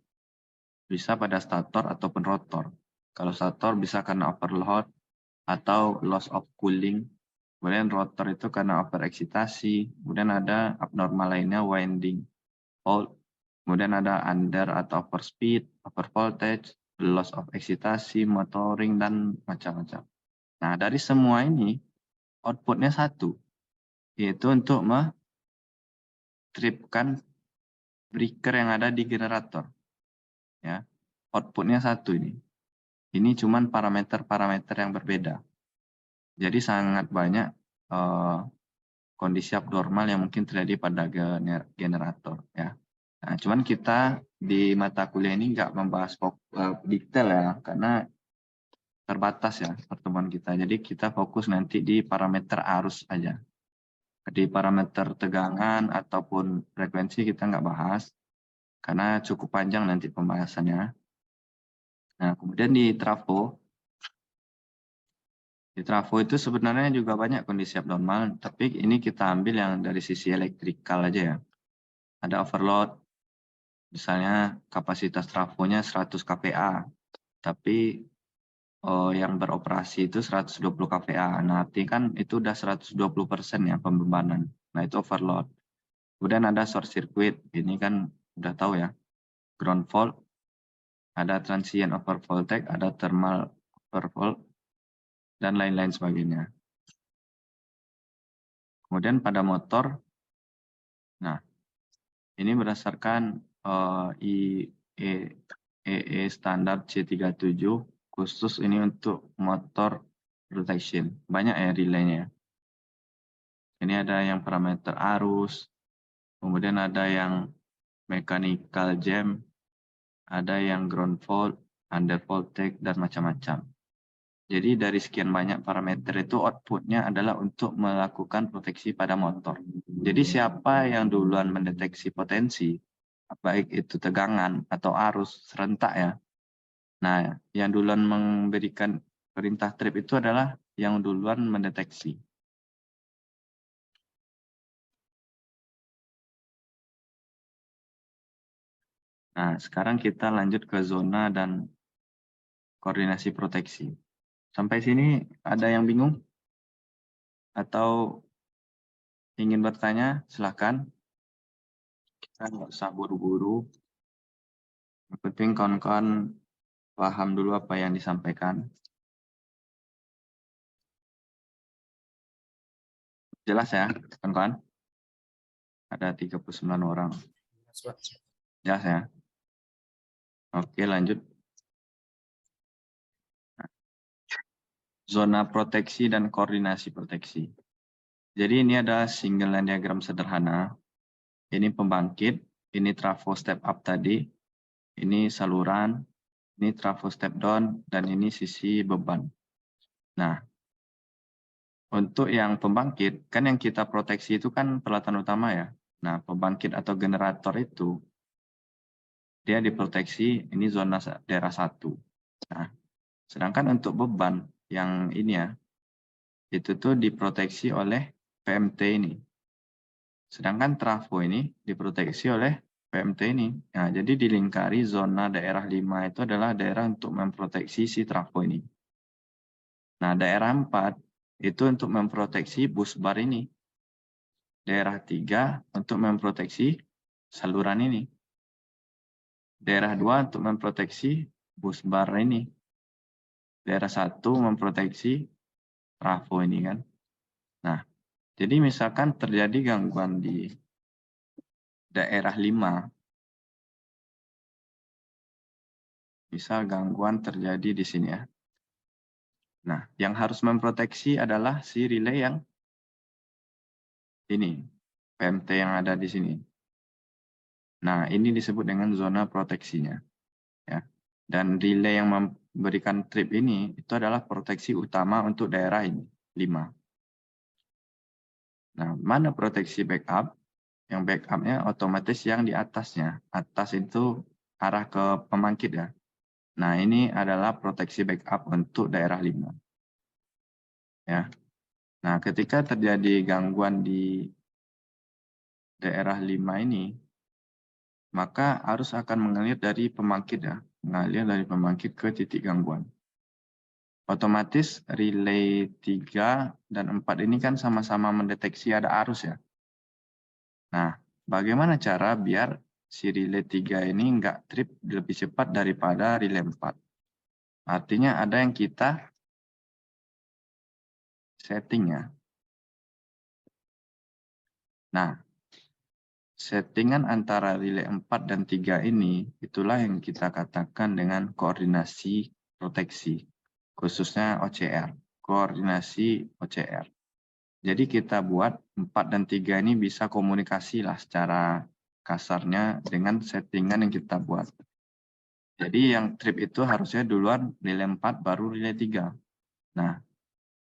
Bisa pada stator ataupun rotor. Kalau stator bisa karena overload atau loss of cooling. Kemudian rotor itu karena overexcitasi. Kemudian ada abnormal lainnya winding fault. Kemudian ada under atau overspeed, overvoltage, loss of excitasi, motoring, dan macam-macam. Nah, dari semua ini, outputnya satu, yaitu untuk tripkan breaker yang ada di generator. Ya, outputnya satu ini. Ini cuman parameter-parameter yang berbeda. Jadi sangat banyak kondisi abnormal yang mungkin terjadi pada generator. Ya. Nah, cuman kita di mata kuliah ini nggak membahas detail ya, karena terbatas ya pertemuan kita. Jadi kita fokus nanti di parameter arus aja. Di parameter tegangan ataupun frekuensi kita nggak bahas, karena cukup panjang nanti pembahasannya. Nah, kemudian di trafo itu sebenarnya juga banyak kondisi abnormal, tapi ini kita ambil yang dari sisi elektrikal aja ya. Ada overload, misalnya kapasitas trafonya 100 kPa, tapi yang beroperasi itu 120 kPa. Nah, artinya kan itu udah 120% ya pembebanan. Nah, itu overload. Kemudian ada short circuit, ini kan udah tahu ya. Ground fault, ada transient overvoltage, ada thermal overvolt, dan lain-lain sebagainya. Kemudian pada motor, nah ini berdasarkan EE standar C37, khusus ini untuk motor protection. Banyak ya relaynya. Ini ada yang parameter arus, kemudian ada yang mechanical jam, ada yang ground fault, under voltage, dan macam-macam. Jadi dari sekian banyak parameter itu outputnya adalah untuk melakukan proteksi pada motor. Jadi siapa yang duluan mendeteksi potensi, baik itu tegangan atau arus serentak ya. Nah, yang duluan memberikan perintah trip itu adalah yang duluan mendeteksi. Nah, sekarang kita lanjut ke zona dan koordinasi proteksi. Sampai sini ada yang bingung? Atau ingin bertanya? Silakan. Kita nggak usah buru-buru. Yang penting kawan-kawan paham dulu apa yang disampaikan. Jelas ya, kawan-kawan? Ada 39 orang. Jelas ya? Oke, lanjut. Zona proteksi dan koordinasi proteksi. Jadi ini ada single line diagram sederhana. Ini pembangkit, ini trafo step up tadi, ini saluran, ini trafo step down, dan ini sisi beban. Nah, untuk yang pembangkit, kan yang kita proteksi itu kan peralatan utama ya. Nah, pembangkit atau generator itu, dia diproteksi, ini zona daerah 1. Nah, sedangkan untuk beban, yang ini ya, itu tuh diproteksi oleh PMT ini. Sedangkan trafo ini diproteksi oleh PMT ini. Nah, jadi dilingkari zona daerah 5 itu adalah daerah untuk memproteksi si trafo ini. Nah, daerah 4 itu untuk memproteksi busbar ini. Daerah 3 untuk memproteksi saluran ini. Daerah 2 untuk memproteksi busbar ini. Daerah 1 memproteksi trafo ini kan. Nah, jadi misalkan terjadi gangguan di daerah 5, misal gangguan terjadi di sini ya. Nah, yang harus memproteksi adalah si relay yang ini, PMT yang ada di sini. Nah, ini disebut dengan zona proteksinya. Ya. Dan relay yang memberikan trip ini, itu adalah proteksi utama untuk daerah ini, 5. Nah, mana proteksi backup? Yang backupnya otomatis yang di atasnya. Atas itu arah ke pembangkit ya. Nah, ini adalah proteksi backup untuk daerah 5. Ya. Nah, ketika terjadi gangguan di daerah 5 ini, maka arus akan mengalir dari pembangkit ya. Mengalir dari pembangkit ke titik gangguan. Otomatis relay 3 dan 4 ini kan sama-sama mendeteksi ada arus ya. Nah, bagaimana cara biar si relay 3 ini nggak trip lebih cepat daripada relay 4? Artinya ada yang kita setting ya. Nah, settingan antara relay 4 dan 3 ini, itulah yang kita katakan dengan koordinasi proteksi, khususnya OCR, koordinasi OCR. Jadi kita buat 4 dan 3 ini bisa komunikasi lah secara kasarnya dengan settingan yang kita buat. Jadi yang trip itu harusnya duluan relay 4 baru relay 3. Nah,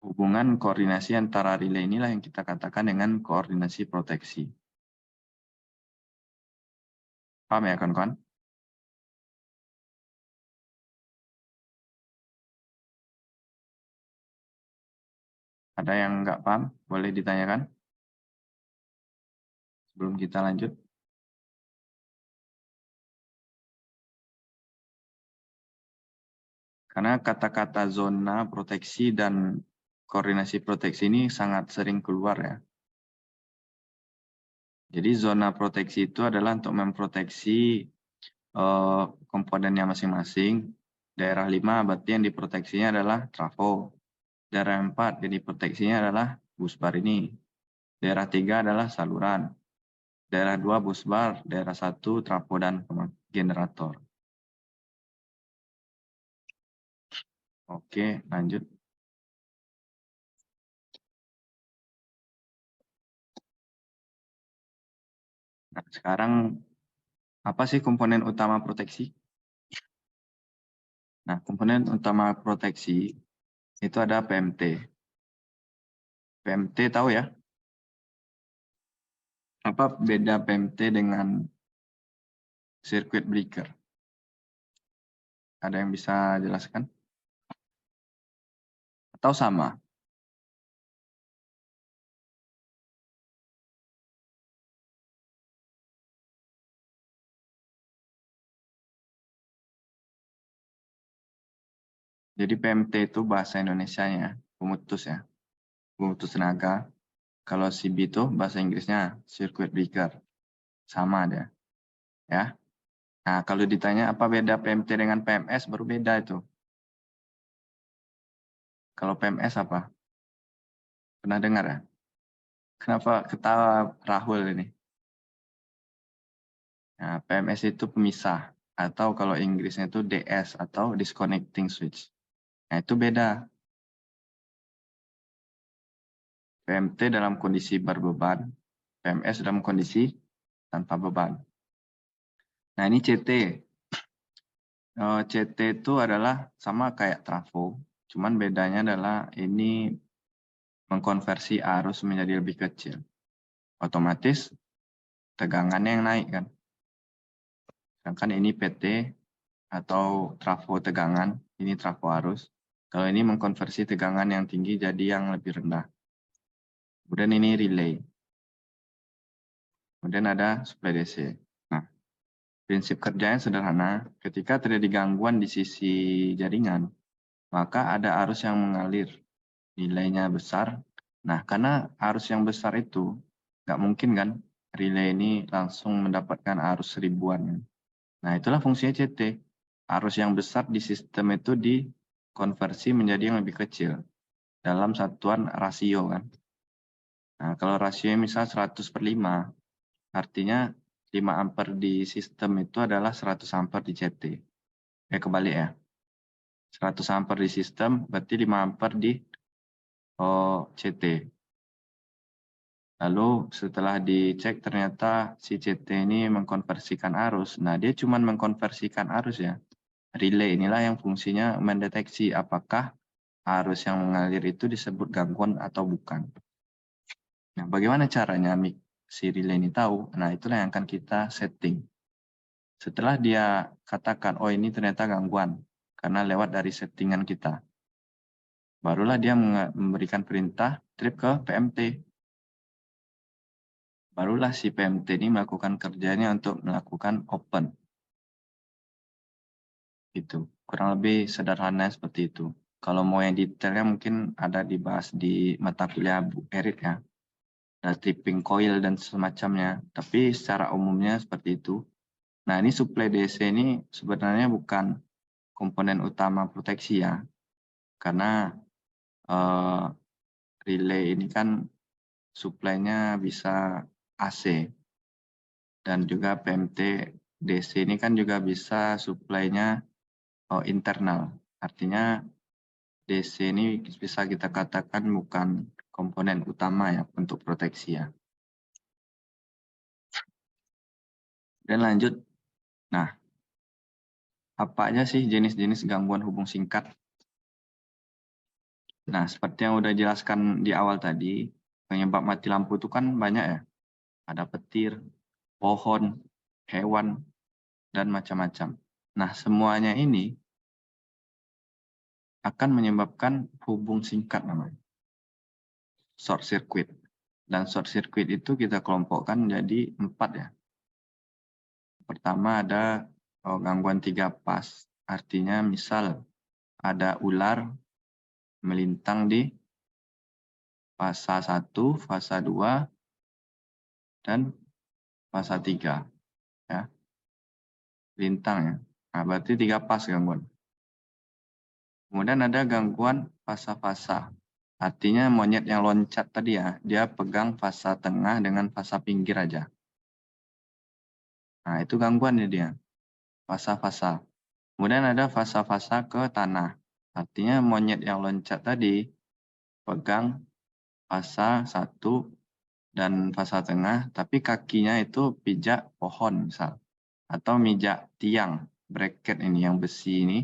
hubungan koordinasi antara relay inilah yang kita katakan dengan koordinasi proteksi. Paham ya kawan-kawan? Ada yang nggak paham? Boleh ditanyakan sebelum kita lanjut. Karena kata-kata zona proteksi dan koordinasi proteksi ini sangat sering keluar ya. Jadi zona proteksi itu adalah untuk memproteksi komponennya masing-masing. Daerah 5 berarti yang diproteksinya adalah trafo. Daerah 4 yang diproteksinya adalah busbar ini. Daerah 3 adalah saluran. Daerah 2 busbar, daerah 1 trafo dan generator. Oke, lanjut. Nah, sekarang apa sih komponen utama proteksi? Nah, komponen utama proteksi itu ada PMT. PMT tahu ya? Apa beda PMT dengan circuit breaker? Ada yang bisa jelaskan? Atau sama? Jadi PMT itu bahasa Indonesianya, pemutus ya. Pemutus tenaga. Kalau CB itu bahasa Inggrisnya circuit breaker. Sama dia. Ya. Nah, kalau ditanya apa beda PMT dengan PMS, baru beda itu. Kalau PMS apa? Pernah dengar ya? Kenapa ketawa Rahul ini? Nah, PMS itu pemisah. Atau kalau Inggrisnya itu DS atau disconnecting switch. Nah, itu beda. PMT dalam kondisi berbeban, PMS dalam kondisi tanpa beban. Nah, ini CT. CT itu adalah sama kayak trafo, cuman bedanya adalah ini mengkonversi arus menjadi lebih kecil. Otomatis tegangannya yang naik kan. Sedangkan ini PT atau trafo tegangan, ini trafo arus. Kalau ini mengkonversi tegangan yang tinggi jadi yang lebih rendah. Kemudian ini relay. Kemudian ada supply DC. Nah, prinsip kerjanya sederhana. Ketika terjadi gangguan di sisi jaringan, maka ada arus yang mengalir. Nilainya besar. Nah, karena arus yang besar itu, nggak mungkin kan relay ini langsung mendapatkan arus ribuan. Nah, itulah fungsinya CT. Arus yang besar di sistem itu dikonversi menjadi yang lebih kecil dalam satuan rasio kan. Nah, kalau rasio misal 100/5, artinya 5 ampere di sistem itu adalah 100 ampere di CT. Kebalik ya. 100 ampere di sistem berarti 5 ampere di CT. Lalu setelah dicek ternyata si CT ini mengkonversikan arus. Nah, dia cuma mengkonversikan arus ya. Relay inilah yang fungsinya mendeteksi apakah arus yang mengalir itu disebut gangguan atau bukan. Nah, bagaimana caranya si relay ini tahu? Nah, itulah yang akan kita setting. Setelah dia katakan, oh ini ternyata gangguan, karena lewat dari settingan kita. Barulah dia memberikan perintah trip ke PMT. Barulah si PMT ini melakukan kerjanya untuk melakukan open. Itu kurang lebih sederhana seperti itu. Kalau mau yang detailnya mungkin ada dibahas di mata kuliah Bu Erit ya. Ada tripping coil dan semacamnya. Tapi secara umumnya seperti itu. Nah, ini supply DC ini sebenarnya bukan komponen utama proteksi ya. Karena relay ini kan suplainya bisa AC. Dan juga PMT DC ini kan juga bisa suplainya internal. Artinya DC ini bisa kita katakan bukan komponen utama ya untuk proteksi ya. Dan lanjut. Nah, apa aja sih jenis-jenis gangguan hubung singkat? Nah, seperti yang udah jelaskan di awal tadi, penyebab mati lampu itu kan banyak ya. Ada petir, pohon, hewan, dan macam-macam. Nah, semuanya ini akan menyebabkan hubung singkat namanya. Short circuit. Dan short circuit itu kita kelompokkan jadi 4 ya. Pertama ada gangguan 3 pas. Artinya misal ada ular melintang di fasa 1, fasa 2, dan fasa 3. Ya. Lintang ya. Nah, berarti 3 pas gangguan. Kemudian ada gangguan fasa-fasa. Artinya monyet yang loncat tadi ya, dia pegang fasa tengah dengan fasa pinggir aja. Nah, itu gangguannya dia. Fasa-fasa. Kemudian ada fasa-fasa ke tanah. Artinya monyet yang loncat tadi pegang fasa 1 dan fasa tengah, tapi kakinya itu pijak pohon misal. Atau mijak tiang, bracket ini yang besi ini.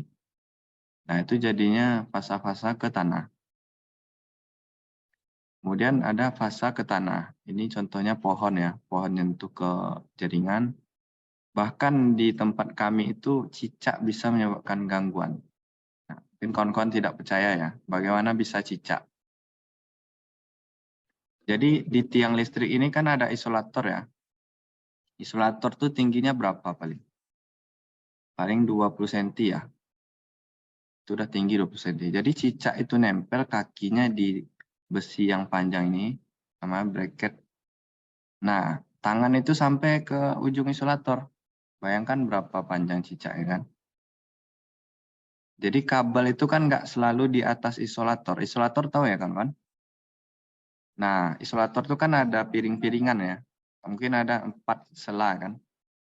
Nah, itu jadinya fasa-fasa ke tanah. Kemudian ada fasa ke tanah. Ini contohnya pohon ya, pohon nyentuh ke jaringan. Bahkan di tempat kami itu cicak bisa menyebabkan gangguan. Nah, mungkin kawan-kawan tidak percaya ya, bagaimana bisa cicak. Jadi di tiang listrik ini kan ada isolator ya. Isolator tuh tingginya berapa paling? Paling 20 cm ya. Itu udah tinggi 20 cm. Jadi cicak itu nempel kakinya di besi yang panjang ini sama bracket. Nah, tangan itu sampai ke ujung isolator. Bayangkan berapa panjang cicak ya kan. Jadi kabel itu kan nggak selalu di atas isolator. Isolator tahu ya kan? Nah, isolator itu kan ada piring-piringan ya. Mungkin ada 4 sela kan.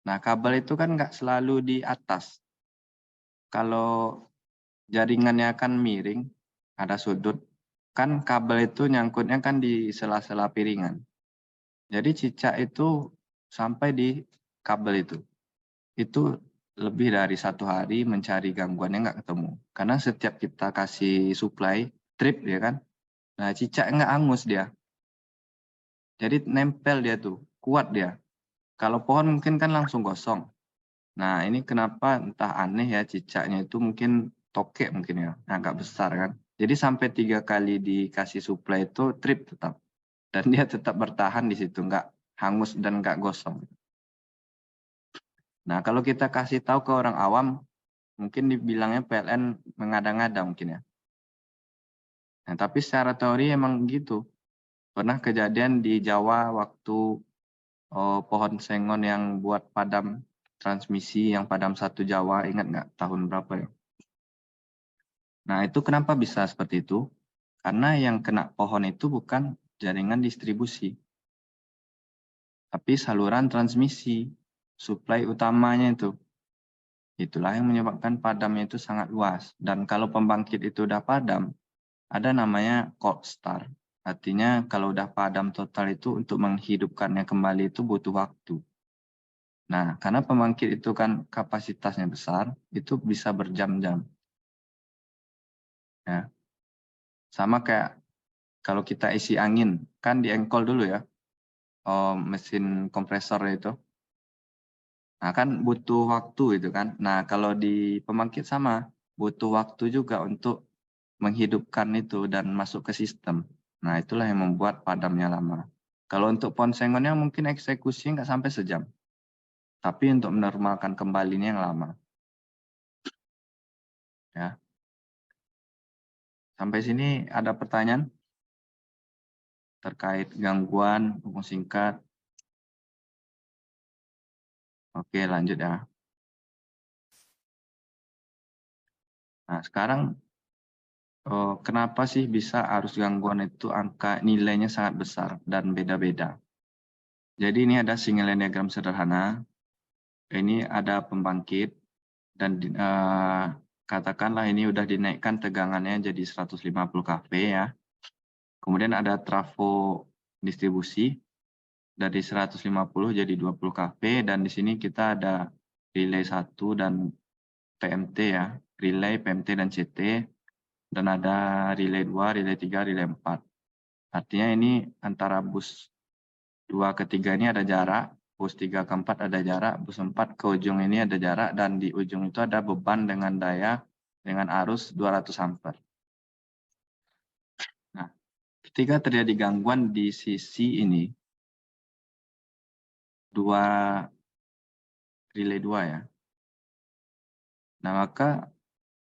Nah, kabel itu kan nggak selalu di atas. Kalau jaringannya kan miring, ada sudut, kan kabel itu nyangkutnya kan di sela-sela piringan. Jadi cicak itu sampai di kabel itu. Itu lebih dari 1 hari mencari gangguannya nggak ketemu. Karena setiap kita kasih supply, trip ya kan. Nah, cicak nggak angus dia. Jadi nempel dia tuh, kuat dia. Kalau pohon mungkin kan langsung gosong. Nah, ini kenapa entah aneh ya cicaknya itu mungkin tokek mungkin ya, agak besar kan. Jadi sampai 3 kali dikasih supply itu trip tetap. dan dia tetap bertahan di situ, nggak hangus dan nggak gosong. Nah, kalau kita kasih tahu ke orang awam, mungkin dibilangnya PLN mengada-ngada mungkin ya. Nah, tapi secara teori emang gitu. Pernah kejadian di Jawa waktu pohon sengon yang buat padam transmisi, yang padam satu Jawa, ingat nggak tahun berapa ya? Nah, itu kenapa bisa seperti itu? Karena yang kena pohon itu bukan jaringan distribusi, tapi saluran transmisi, suplai utamanya itu. Itulah yang menyebabkan padamnya itu sangat luas. Dan kalau pembangkit itu udah padam, ada namanya cold start. Artinya kalau udah padam total itu untuk menghidupkannya kembali itu butuh waktu. Nah, karena pembangkit itu kan kapasitasnya besar, itu bisa berjam-jam. Ya. Sama kayak kalau kita isi angin, kan diengkol dulu ya, mesin kompresor itu. Nah, kan butuh waktu itu kan. Nah, kalau di pembangkit sama, butuh waktu juga untuk menghidupkan itu dan masuk ke sistem. Nah, itulah yang membuat padamnya lama. Kalau untuk ponsengonnya mungkin eksekusi nggak sampai sejam. Tapi untuk menormalkan kembalinya yang lama. Ya. Sampai sini ada pertanyaan terkait gangguan hubung singkat? Oke, lanjut ya. Nah, sekarang kenapa sih bisa arus gangguan itu angka nilainya sangat besar dan beda-beda? Jadi ini ada single line diagram sederhana. Ini ada pembangkit dan katakanlah ini udah dinaikkan tegangannya jadi 150 kV ya. Kemudian ada trafo distribusi dari 150 jadi 20 kV dan di sini kita ada relay 1 dan PMT ya, relay, PMT dan CT, dan ada relay 2, relay 3, relay 4. Artinya ini antara bus 2 ke 3 ini ada jarak, bus 3 ke 4 ada jarak, bus 4 ke ujung ini ada jarak, dan di ujung itu ada beban dengan daya dengan arus 200 ampere. Nah, ketika terjadi gangguan di sisi ini, relay 2 ya. Nah, maka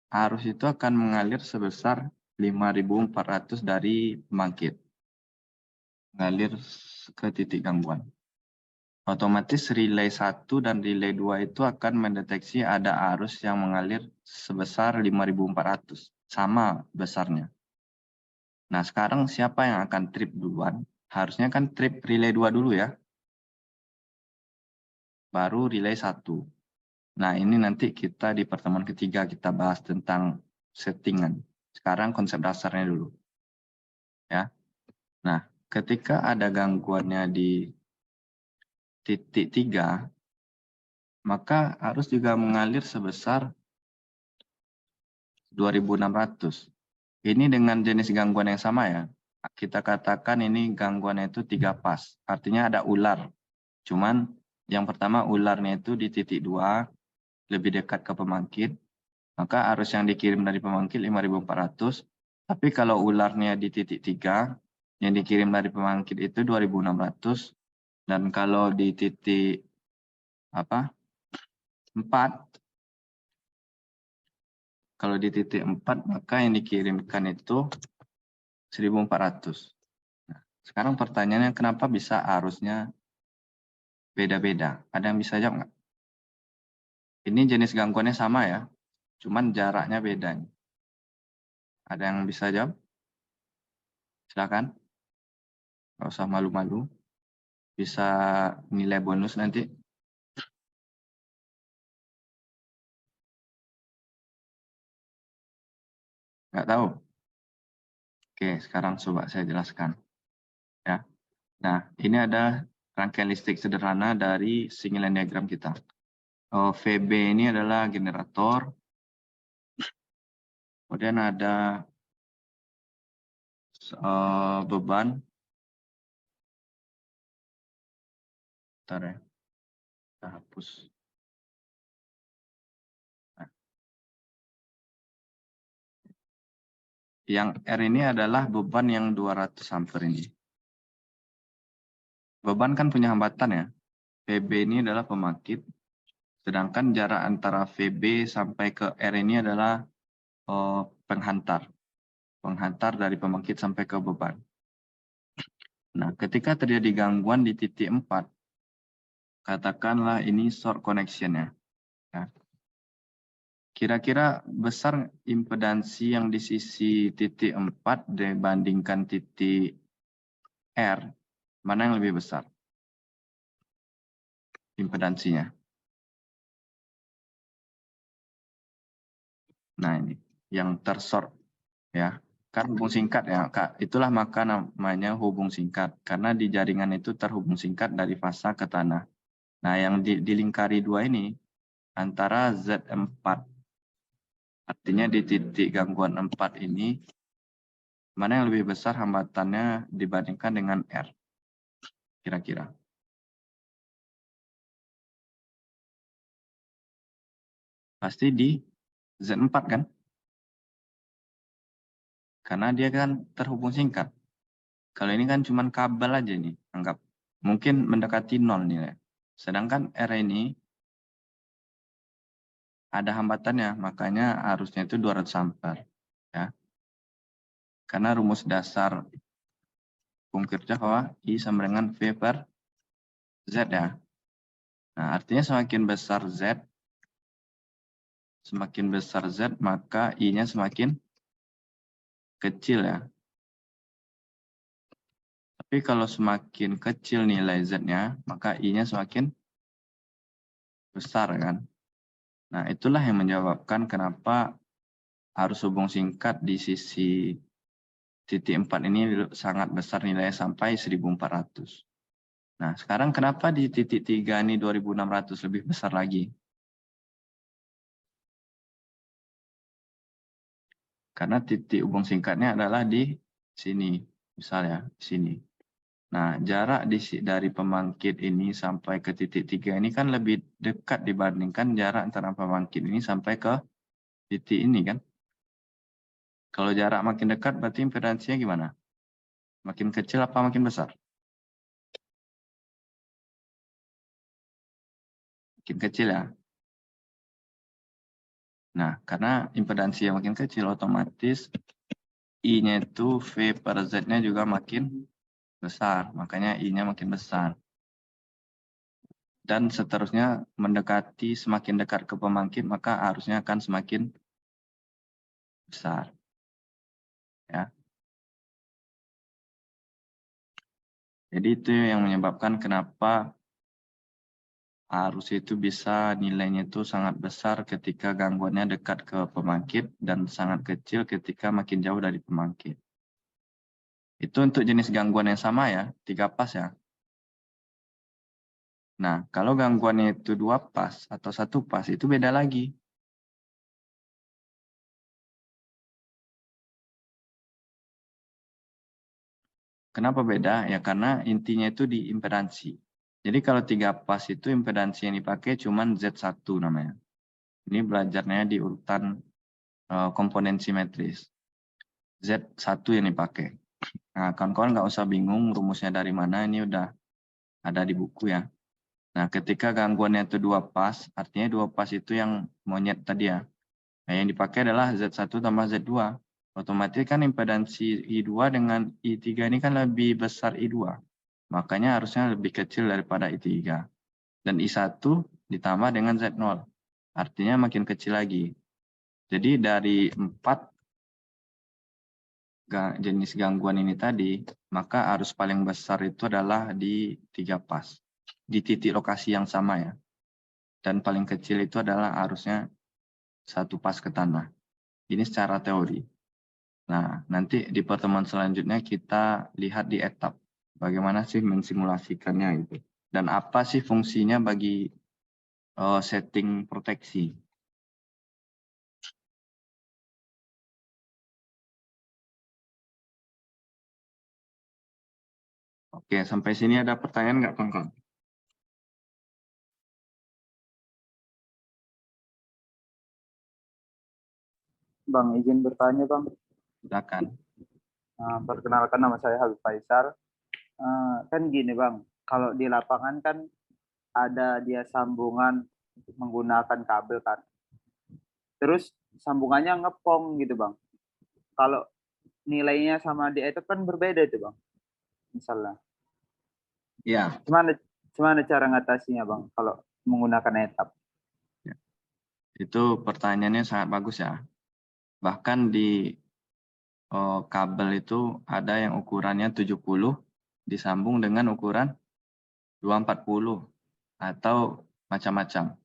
arus itu akan mengalir sebesar 5.400 dari pembangkit. Mengalir ke titik gangguan. Otomatis relay 1 dan relay 2 itu akan mendeteksi ada arus yang mengalir sebesar 5.400. Sama besarnya. Nah, sekarang siapa yang akan trip duluan? Harusnya kan trip relay 2 dulu ya. Baru relay 1. Nah, ini nanti kita di pertemuan ketiga kita bahas tentang settingan. Sekarang konsep dasarnya dulu. Ya. Nah, ketika ada gangguannya di titik 3, maka arus juga mengalir sebesar 2.600. Ini dengan jenis gangguan yang sama ya. Kita katakan ini gangguannya itu 3 pas. Artinya ada ular. Cuman yang pertama ularnya itu di titik 2, lebih dekat ke pembangkit. Maka arus yang dikirim dari pembangkit 5.400. Tapi kalau ularnya di titik 3, yang dikirim dari pembangkit itu 2.600. Dan kalau di titik 4, kalau di titik 4 maka yang dikirimkan itu 1.400. Nah, sekarang pertanyaannya kenapa bisa arusnya beda-beda? Ada yang bisa jawab nggak? Ini jenis gangguannya sama ya, cuman jaraknya beda. Ada yang bisa jawab? Silakan. Nggak usah malu-malu. Bisa nilai bonus nanti. Nggak tahu? Oke, sekarang coba saya jelaskan. Ya. Nah, ini ada rangkaian listrik sederhana dari single line diagram kita. VB ini adalah generator. Kemudian ada beban. Bentar ya. Kita hapus. Nah. Yang R ini adalah beban yang 200 ampere ini. beban kan punya hambatan ya. VB ini adalah pembangkit, sedangkan jarak antara VB sampai ke R ini adalah penghantar dari pembangkit sampai ke beban. Nah, ketika terjadi gangguan di titik 4, katakanlah ini short connection ya. Kira-kira besar impedansi yang di sisi titik 4 dibandingkan titik R, mana yang lebih besar impedansinya? Nah, ini yang tersort ya. Kan hubung singkat ya, Kak. Itulah maka namanya hubung singkat. Karena di jaringan itu terhubung singkat dari fasa ke tanah. Nah, yang dilingkari dua ini antara Z4. Artinya di titik gangguan 4 ini, mana yang lebih besar hambatannya dibandingkan dengan R? Kira-kira. Pasti di Z4 kan? Karena dia kan terhubung singkat. Kalau ini kan cuma kabel aja nih, anggap. Mungkin mendekati 0 nih. Sedangkan R ini ada hambatannya, makanya arusnya itu 200 ampere. Ya. Karena rumus dasar hukum Kirchhoff bahwa I sama dengan V per Z ya. Nah, artinya semakin besar Z, maka I-nya semakin kecil ya. Tapi kalau semakin kecil nilai Z-nya, maka I-nya semakin besar kan. Nah, itulah yang menyebabkan kenapa arus hubung singkat di sisi titik 4 ini sangat besar nilainya sampai 1400. Nah, sekarang kenapa di titik 3 ini 2600 lebih besar lagi? Karena titik hubung singkatnya adalah di sini, misalnya di sini. Nah, jarak dari pembangkit ini sampai ke titik 3 ini kan lebih dekat dibandingkan jarak antara pembangkit ini sampai ke titik ini kan. Kalau jarak makin dekat berarti impedansinya gimana? Makin kecil apa makin besar? Makin kecil ya. Nah, karena impedansi yang makin kecil otomatis I-nya itu V per Z-nya juga makin besar. Makanya I-nya makin besar. Dan seterusnya mendekati semakin dekat ke pembangkit maka arusnya akan semakin besar. Ya. Jadi itu yang menyebabkan kenapa arus itu bisa nilainya itu sangat besar ketika gangguannya dekat ke pembangkit dan sangat kecil ketika makin jauh dari pembangkit. Itu untuk jenis gangguan yang sama ya, 3 pas ya. Nah, kalau gangguannya itu 2 pas atau 1 pas itu beda lagi. Kenapa beda? Ya karena intinya itu di impedansi. Jadi kalau 3 pas itu impedansi yang dipakai cuma Z1 namanya. Ini belajarnya di urutan komponen simetris. Z1 yang dipakai. Nah, kawan-kawan nggak usah bingung rumusnya dari mana, ini udah ada di buku ya. Nah, ketika gangguannya itu 2 pas, artinya 2 pas itu yang monyet tadi ya. Nah, yang dipakai adalah Z1 tambah Z2. Otomatis kan impedansi I2 dengan I3 ini kan lebih besar I2. Makanya harusnya lebih kecil daripada I3. Dan I1 ditambah dengan Z0. Artinya makin kecil lagi. Jadi dari 4 jenis gangguan ini tadi, maka arus paling besar itu adalah di 3 pas. Di titik lokasi yang sama ya. Dan paling kecil itu adalah arusnya 1 pas ke tanah. Ini secara teori. Nah, nanti di pertemuan selanjutnya kita lihat di etap. Bagaimana sih mensimulasikannya itu. Dan apa sih fungsinya bagi setting proteksi. Oke, sampai sini ada pertanyaan nggak, kawan-kawan? Bang, izin bertanya, Bang. Silakan. Perkenalkan nama saya Habib Faisal. Kan gini, Bang. kalau di lapangan kan ada dia sambungan untuk menggunakan kabel kan. Terus sambungannya ngepong gitu Bang. Kalau nilainya sama di etap kan berbeda itu Bang. Misalnya. Ya, Gimana cara ngatasinya Bang kalau menggunakan etap? itu pertanyaannya sangat bagus ya. Bahkan di kabel itu ada yang ukurannya 70 disambung dengan ukuran 240 atau macam-macam.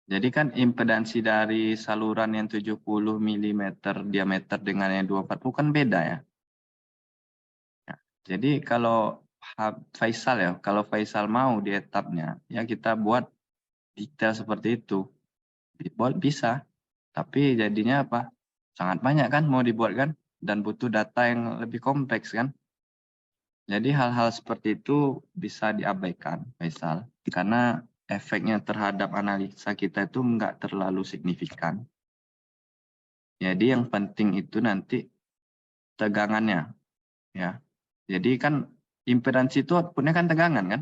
Jadi kan impedansi dari saluran yang 70 mm diameter dengan yang 240 kan beda ya. Jadi kalau Faisal ya, kalau Faisal mau di etapnya, ya kita buat detail seperti itu. Bisa, tapi jadinya apa? Sangat banyak kan mau dibuat kan? Dan butuh data yang lebih kompleks kan? Jadi hal-hal seperti itu bisa diabaikan, Faisal. Karena efeknya terhadap analisa kita itu nggak terlalu signifikan. Jadi yang penting itu nanti tegangannya. Ya. Jadi kan impedansi itu outputnya kan tegangan kan?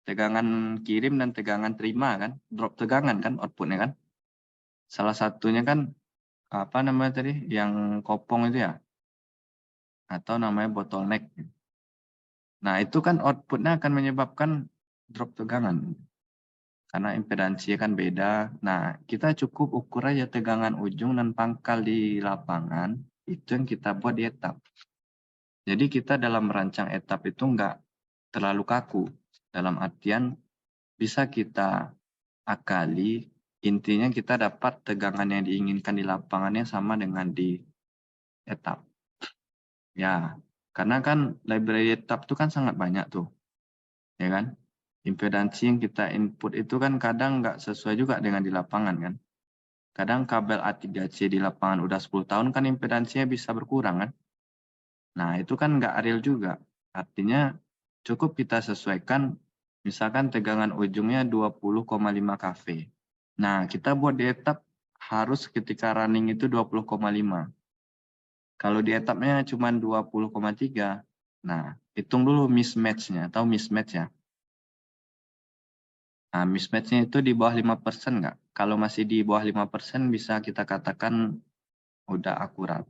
Tegangan kirim dan tegangan terima kan? Drop tegangan kan outputnya kan? Salah satunya kan apa namanya tadi? Yang kopong itu ya? Atau namanya bottleneck. Nah itu kan outputnya akan menyebabkan drop tegangan. Karena impedansinya kan beda. Nah kita cukup ukur aja tegangan ujung dan pangkal di lapangan. Itu yang kita buat di etap. Jadi kita dalam merancang etap itu nggak terlalu kaku. Dalam artian bisa kita akali, intinya kita dapat tegangan yang diinginkan di lapangannya sama dengan di etap. Ya, karena kan library etap itu kan sangat banyak tuh, ya kan? Impedansi yang kita input itu kan kadang nggak sesuai juga dengan di lapangan kan. Kadang kabel A3C di lapangan udah 10 tahun kan impedansinya bisa berkurang kan. Nah itu kan nggak real juga. Artinya cukup kita sesuaikan misalkan tegangan ujungnya 20,5 kV. Nah kita buat di etap harus ketika running itu 20,5. Kalau di etapnya cuma 20,3, nah hitung dulu mismatch-nya, tahu mismatch ya? Nah mismatch-nya itu di bawah 5% nggak? Kalau masih di bawah 5% bisa kita katakan udah akurat.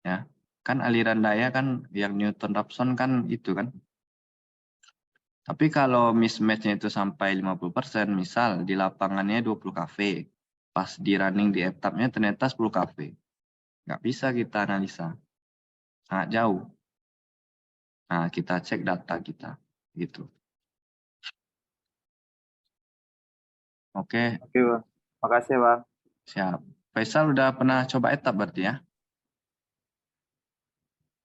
Ya, kan aliran daya kan yang Newton-Raphson kan itu kan. Tapi kalau mismatch-nya itu sampai 50%, misal di lapangannya 20 kV, pas di running di etapnya ternyata 10 kV. Nggak bisa kita analisa. Sangat jauh. Nah, kita cek data kita. Gitu. Oke, Oke Bang. Makasih Bang. siap. Faisal udah pernah coba etap berarti ya?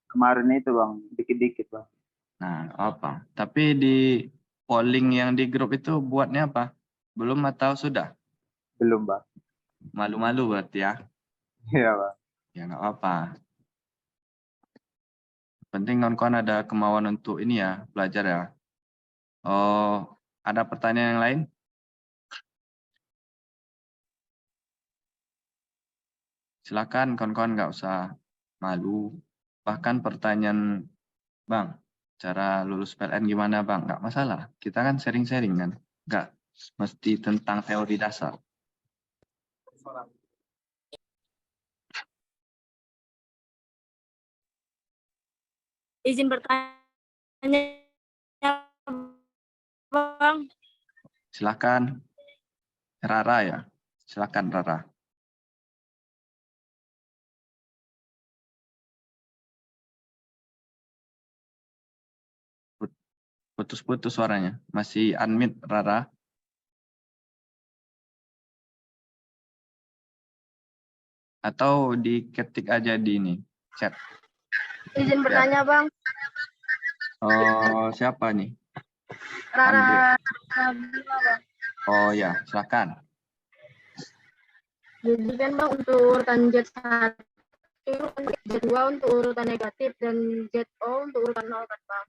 Kemarin itu Bang, dikit-dikit Bang. Nah, apa? Tapi di polling yang di grup itu buatnya apa? Belum atau sudah? Belum Bang. Malu-malu berarti ya? Iya Bang. Ya nggak apa. Penting kawan-kawan ada kemauan untuk ini ya, belajar ya. Oh, ada pertanyaan yang lain? Silakan kawan-kawan nggak usah malu. Bahkan pertanyaan, Bang, cara lulus PLN gimana Bang? Nggak masalah. Kita kan sharing-sharing kan. Nggak mesti tentang teori dasar. Izin bertanya, Bang. Silakan. Rara ya. Silakan Rara. Putus-putus suaranya. Masih unmute Rara. Atau diketik aja di ini, chat. Izin bertanya, Bang. Oh, siapa nih? Andre. Rara Nabila, Bang. Oh ya, silakan. Jadi kan Bang untuk urutan jet 1, jet 2 untuk urutan negatif dan jet O untuk urutan 0 kan Bang.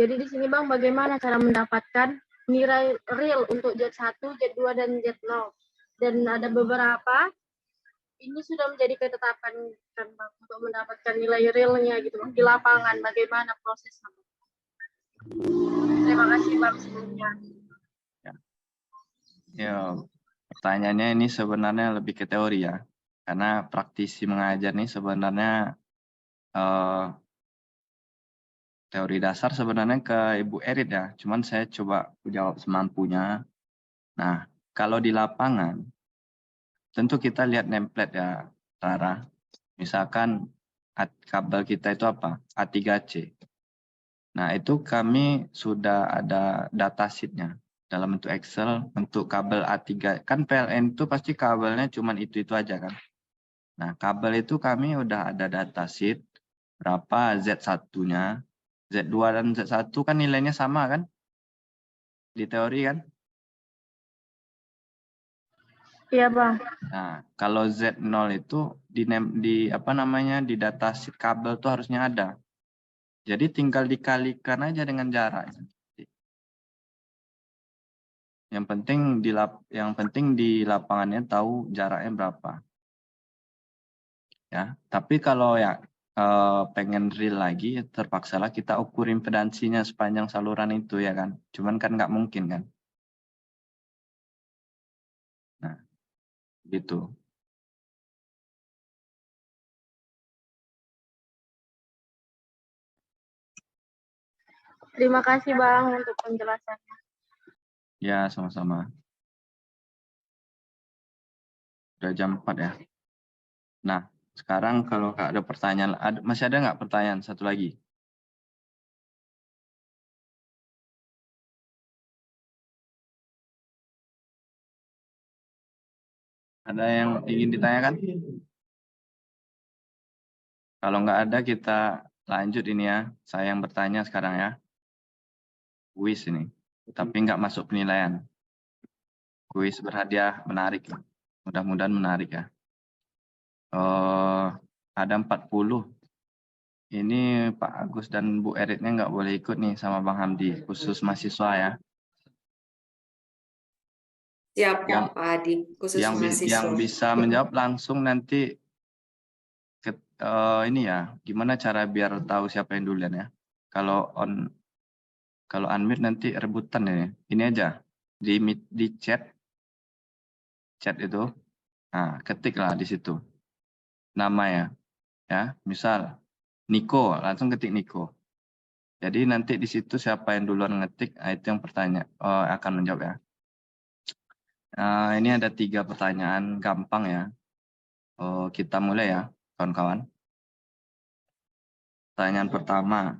Jadi di sini Bang bagaimana cara mendapatkan nilai real untuk jet 1, jet 2 dan jet 0. Dan ada beberapa ini sudah menjadi ketetapan kan Bang untuk mendapatkan nilai realnya gitu Bang di lapangan bagaimana prosesnya. Terima kasih Bang sebelumnya. Ya, pertanyaannya ini sebenarnya lebih ke teori ya. Karena praktisi mengajar nih sebenarnya teori dasar sebenarnya ke Ibu Erit ya. Cuman saya coba jawab semampunya. Nah, kalau di lapangan, tentu kita lihat template ya, Rara. Misalkan kabel kita itu apa? A3C. Nah, itu kami sudah ada datasheet-nya dalam bentuk Excel untuk kabel A3. Kan PLN itu pasti kabelnya cuma itu aja kan. Nah, kabel itu kami udah ada datasheet berapa Z1-nya, Z2 dan Z1 kan nilainya sama kan? Di teori kan? Iya Bang. Nah, kalau Z0 itu di apa namanya di datasheet kabel tuh harusnya ada. Jadi tinggal dikalikan aja dengan jarak. Yang penting di lapangannya tahu jaraknya berapa. Ya, tapi kalau ya pengen real lagi, terpaksalah kita ukur impedansinya sepanjang saluran itu ya kan. Cuman kan nggak mungkin kan. Nah, gitu. Terima kasih Bang untuk penjelasannya. Ya, sama-sama. Udah jam 4 ya. Nah, sekarang kalau ada pertanyaan, masih ada nggak pertanyaan satu lagi? Ada yang ingin ditanyakan? Kalau nggak ada, kita lanjut ini ya. Saya yang bertanya sekarang ya. Kuis ini. Tapi nggak masuk penilaian. Kuis berhadiah menarik. Mudah-mudahan menarik ya. Ada 40. Ini Pak Agus dan Bu Eritnya nggak boleh ikut nih sama Bang Hamdi. Khusus mahasiswa ya. Siap, Yang- Pak Adi, khusus yang mahasiswa. bisa menjawab langsung nanti ini ya, gimana cara biar tahu siapa yang duluan ya? Kalau unmute nanti rebutan ya. Ini aja di chat itu, nah ketiklah di situ nama ya. Misal Niko, langsung ketik Niko. Jadi nanti di situ siapa yang duluan ngetik, itu yang akan menjawab ya. Ini ada 3 pertanyaan gampang ya. Kita mulai ya, kawan-kawan. Pertanyaan pertama,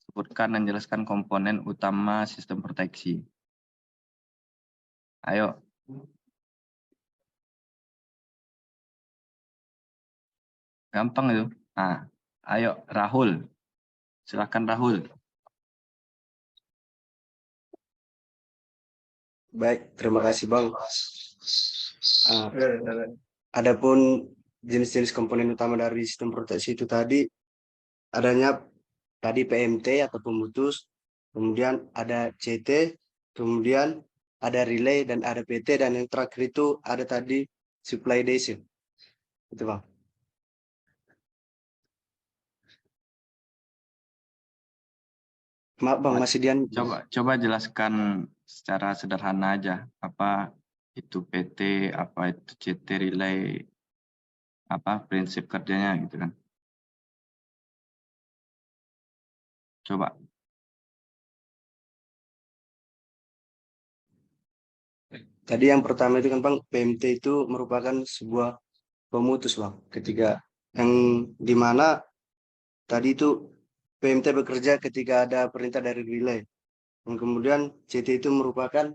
sebutkan dan jelaskan komponen utama sistem proteksi. Ayo. Gampang itu. Nah, ayo Rahul. Silakan Rahul. Baik, terima kasih Bang. Adapun jenis-jenis komponen utama dari sistem proteksi itu tadi adanya tadi PMT atau pemutus, kemudian ada CT, kemudian ada relay dan ada PT, dan yang terakhir itu ada tadi supply station. Itu Bang. Maaf Bang, masih Dian. Coba jelaskan secara sederhana aja apa itu PT, apa itu CT relay, apa prinsip kerjanya gitu kan. Coba. Tadi yang pertama itu kan Bang, PMT itu merupakan sebuah pemutus Bang. Ketika yang dimana tadi itu PMT bekerja ketika ada perintah dari relay. Dan kemudian CT itu merupakan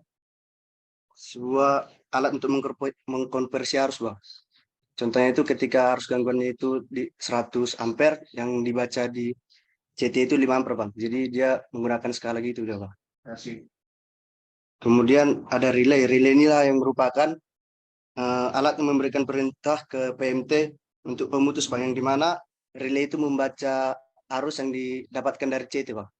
sebuah alat untuk mengkonversi arus Bang. Contohnya itu ketika arus gangguannya itu di 100 ampere, yang dibaca di CT itu 5 ampere Bang. Jadi dia menggunakan skala gitu udah Bang. Kemudian ada relay. Relay inilah yang merupakan alat yang memberikan perintah ke PMT untuk pemutus Bang, yang dimana relay itu membaca arus yang didapatkan dari CT Bang.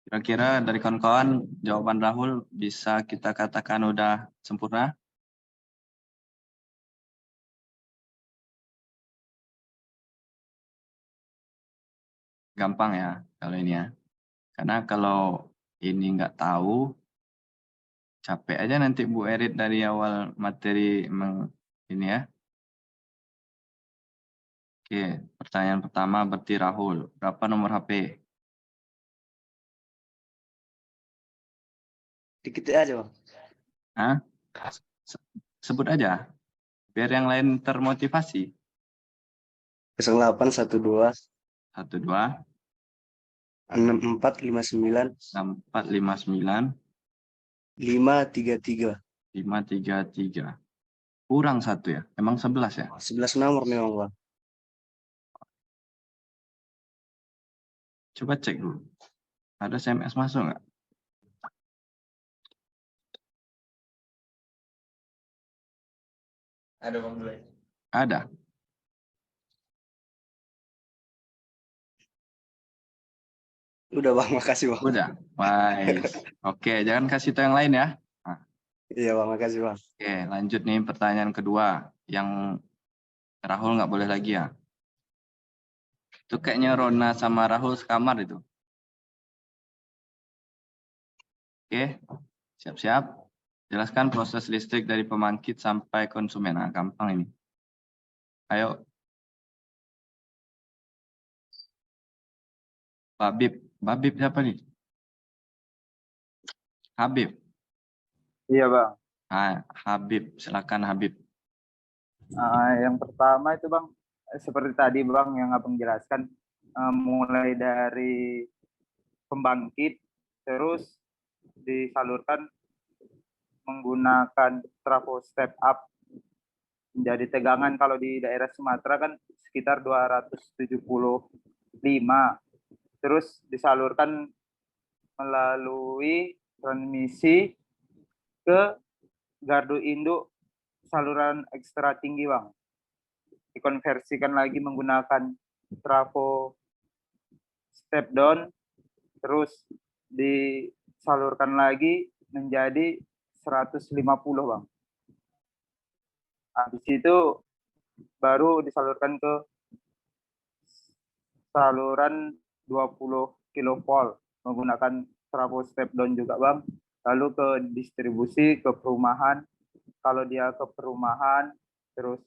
Kira-kira dari kawan-kawan jawaban Rahul bisa kita katakan udah sempurna? gampang ya kalau ini ya. Karena kalau ini nggak tahu, capek aja nanti Bu Erit dari awal materi ini ya. Oke, pertanyaan pertama berarti Rahul. Berapa nomor HP? Dikit aja bang. Hah? Sebut aja, biar yang lain termotivasi. 0812 12 6459 6459 533. 533. Kurang 1 ya? Emang 11 ya? 11 nomor memang bang. Coba cek dulu. Ada SMS masuk nggak? Ada bang dulu. Ada. Udah bang, makasih bang. Udah. Baik. Oke, jangan kasih tahu yang lain ya. Nah, Iya bang, makasih bang. oke, lanjut nih pertanyaan kedua. Yang Rahul nggak boleh lagi ya. Itu kayaknya Rona sama Rahul sekamar itu. Oke, siap-siap. Jelaskan proses listrik dari pembangkit sampai konsumen. Nah, gampang ini. Ayo. Babib siapa nih? Habib. Iya bang. Nah, Habib, silakan Habib. Yang pertama itu bang, seperti tadi bang yang abang jelaskan, mulai dari pembangkit, terus disalurkan menggunakan trafo step up menjadi tegangan. Kalau di daerah Sumatera kan sekitar 275, terus disalurkan melalui transmisi ke gardu induk saluran ekstra tinggi bang, dikonversikan lagi menggunakan trafo step down, terus disalurkan lagi menjadi 150 bang. Habis itu baru disalurkan ke saluran 20 kV menggunakan trafo step down juga bang. Lalu ke distribusi ke perumahan. Kalau dia ke perumahan terus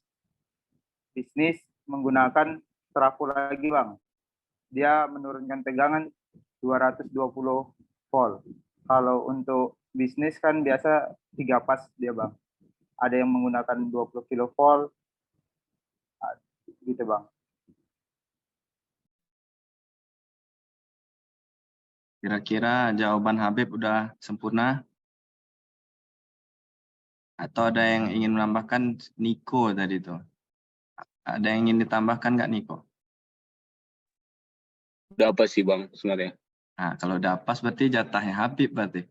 bisnis menggunakan trafo lagi bang. Dia menurunkan tegangan 220 volt. Kalau untuk bisnis kan biasa 3 pas dia bang. Ada yang menggunakan 20 kilovolt gitu bang. Kira-kira jawaban Habib udah sempurna? Atau ada yang ingin menambahkan? Niko tadi tuh. Ada yang ingin ditambahkan nggak Niko? Udah apa sih bang sebenarnya? Nah, kalau udah pas berarti jatahnya Habib berarti.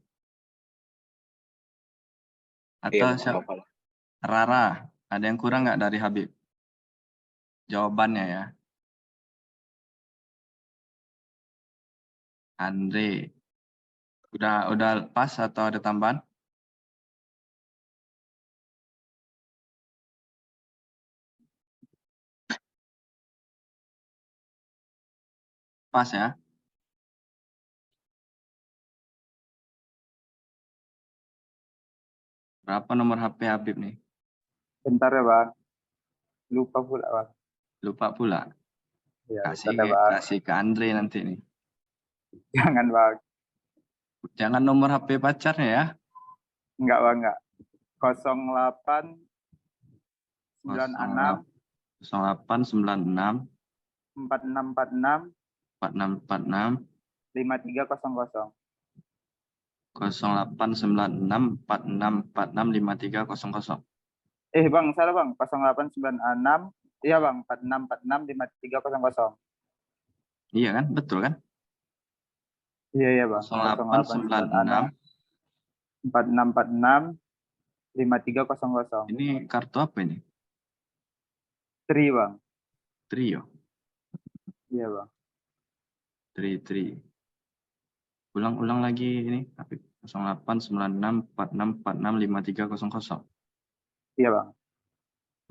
Atau Iya, apa-apa lah. Rara, ada yang kurang nggak dari Habib? Jawabannya ya. Andre, udah pas atau ada tambahan? Pas ya. Berapa nomor HP Habib nih? Bentar ya bang. Lupa pula bang. Lupa pula. Ya, Kasih ke Andre nanti nih. Jangan bang. Jangan nomor HP pacarnya ya. Enggak bang, enggak. 08 96 0896 4646 4646 5300. 0896 4646 5300. Bang, salah bang. 0896. Iya bang, 4646 5300. Iya kan? Betul kan? Iya bang. 0896. 4646 5300. Ini kartu apa ini? Tri bang. Trio. Iya bang. Tri. Ulang lagi ini. 0896 4646 5300. Iya bang.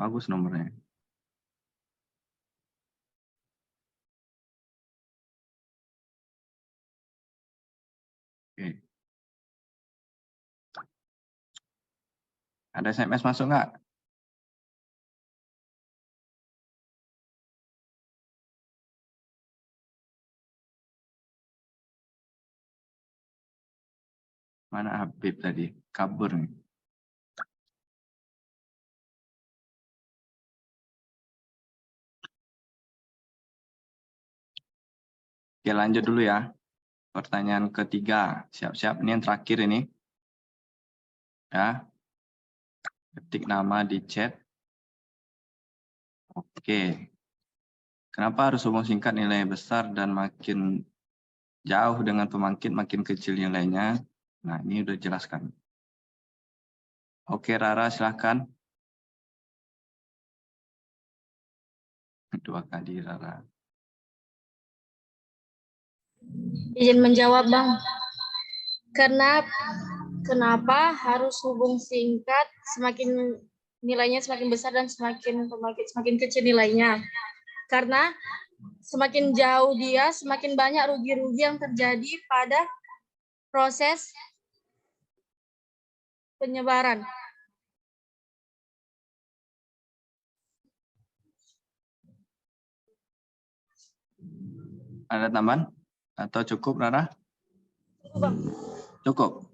Bagus nomornya. Ada SMS masuk nggak? Mana Habib tadi? Kabur nih. Oke, lanjut dulu ya. Pertanyaan ketiga. Siap-siap, ini yang terakhir ini. Ya. Ketik nama di chat. Oke. Kenapa harus hubung singkat nilai besar dan makin jauh dengan pemangkit makin kecil nilainya? Nah, ini udah jelaskan. Oke, Rara silahkan. 2 kali Rara. Izin menjawab, Bang. Kenapa harus hubung singkat semakin nilainya semakin besar dan semakin pembangkit semakin kecil nilainya? Karena semakin jauh dia, semakin banyak rugi-rugi yang terjadi pada proses penyebaran. Ada tambahan? Atau cukup, Rara? Bang. Cukup.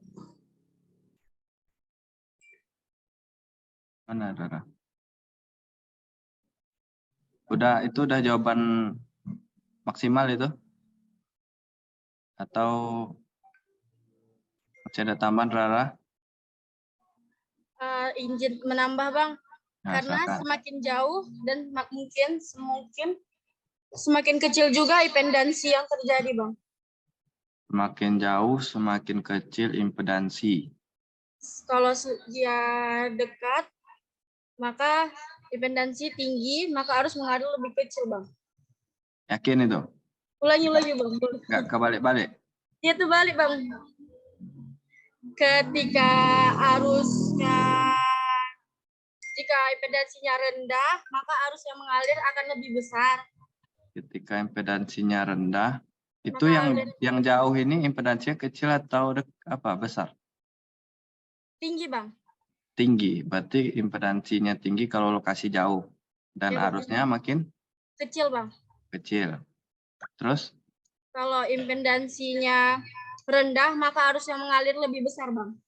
Mana, Rara? Itu udah jawaban maksimal itu? Atau masih ada tambahan, Rara? Izin menambah, Bang. Nah, Karena silakan. semakin jauh dan mungkin semakin kecil juga impedansi yang terjadi, Bang. Semakin jauh, semakin kecil impedansi. Kalau dia dekat, maka impedansi tinggi, maka arus mengalir lebih kecil, Bang. Yakin itu? Ulangi lagi, Bang. Nggak kebalik-balik? Dia tuh balik, Bang. Ketika impedansinya rendah, maka arus yang mengalir akan lebih besar. Ketika impedansinya rendah, itu Maka yang jauh ini impedansinya kecil atau besar? tinggi, Bang. Tinggi, berarti impedansinya tinggi kalau lokasi jauh. Dan Ya, arusnya makin kecil, Bang. kecil. Terus? Kalau impedansinya rendah, maka arus yang mengalir lebih besar, Bang.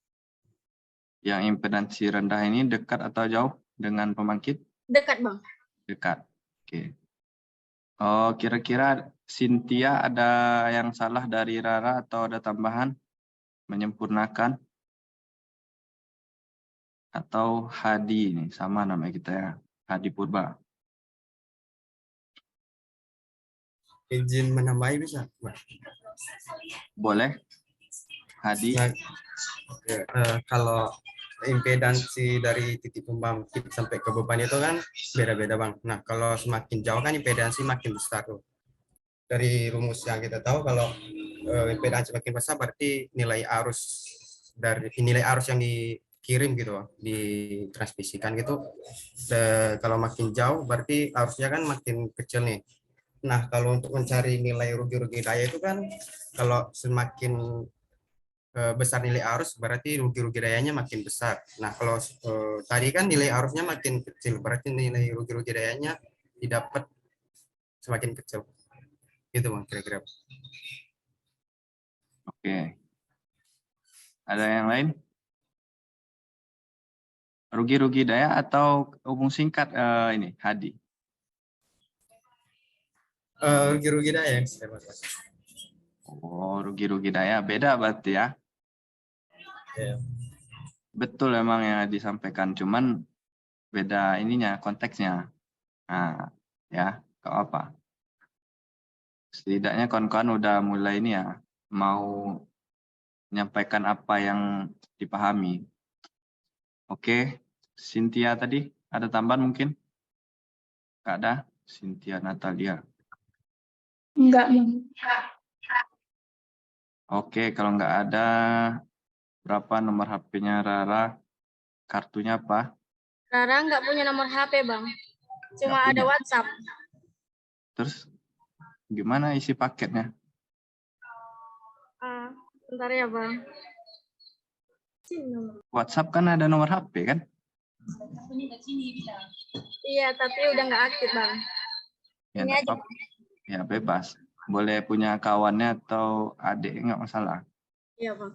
Yang impedansi rendah ini dekat atau jauh dengan pembangkit? Dekat, Bang. Dekat. Oke. Oh, kira-kira Cynthia ada yang salah dari Rara atau ada tambahan? Menyempurnakan? Atau Hadi ini, sama namanya kita ya. Hadi Purba. Izin menambahi bisa, Mbak? Boleh? Hadi? Nah, kalau impedansi dari titik pembangkit sampai ke beban itu kan beda-beda, Bang. Nah, kalau semakin jauh kan impedansi makin besar tuh. Dari rumus yang kita tahu kalau impedansi makin besar berarti nilai arus yang dikirim gitu, ditransmisikan gitu. Kalau makin jauh berarti arusnya kan makin kecil nih. Nah, kalau untuk mencari nilai rugi-rugi daya itu kan kalau semakin besar nilai arus berarti rugi-rugi dayanya makin besar. Nah, kalau tadi kan nilai arusnya makin kecil, berarti nilai rugi-rugi dayanya didapat semakin kecil. Gitu, Bang, kira-kira. Oke. Ada yang lain? Rugi-rugi daya atau hubung singkat ini, Hadi? Rugi-rugi daya. Oh, rugi-rugi daya. Beda berarti ya? Ya. Betul memang yang disampaikan, cuman beda ininya, konteksnya. Nah, ya, gak apa. Setidaknya kawan-kawan udah mulai ini ya, mau menyampaikan apa yang dipahami. Oke, Cynthia tadi ada tambahan mungkin? Gak ada? Cynthia Natalia. Enggak, Bang. Oke, kalau nggak ada, berapa nomor HP-nya Rara? Kartunya apa? Rara nggak punya nomor HP, Bang. Cuma Nggak ada punya. WhatsApp. Terus gimana isi paketnya? Bentar ya, Bang. WhatsApp kan ada nomor HP kan? Iya, tapi udah nggak aktif, Bang. Ya, Ini nggak aja. apa-apa. Ya bebas. Boleh punya kawannya atau adik nggak masalah. Iya, Bang.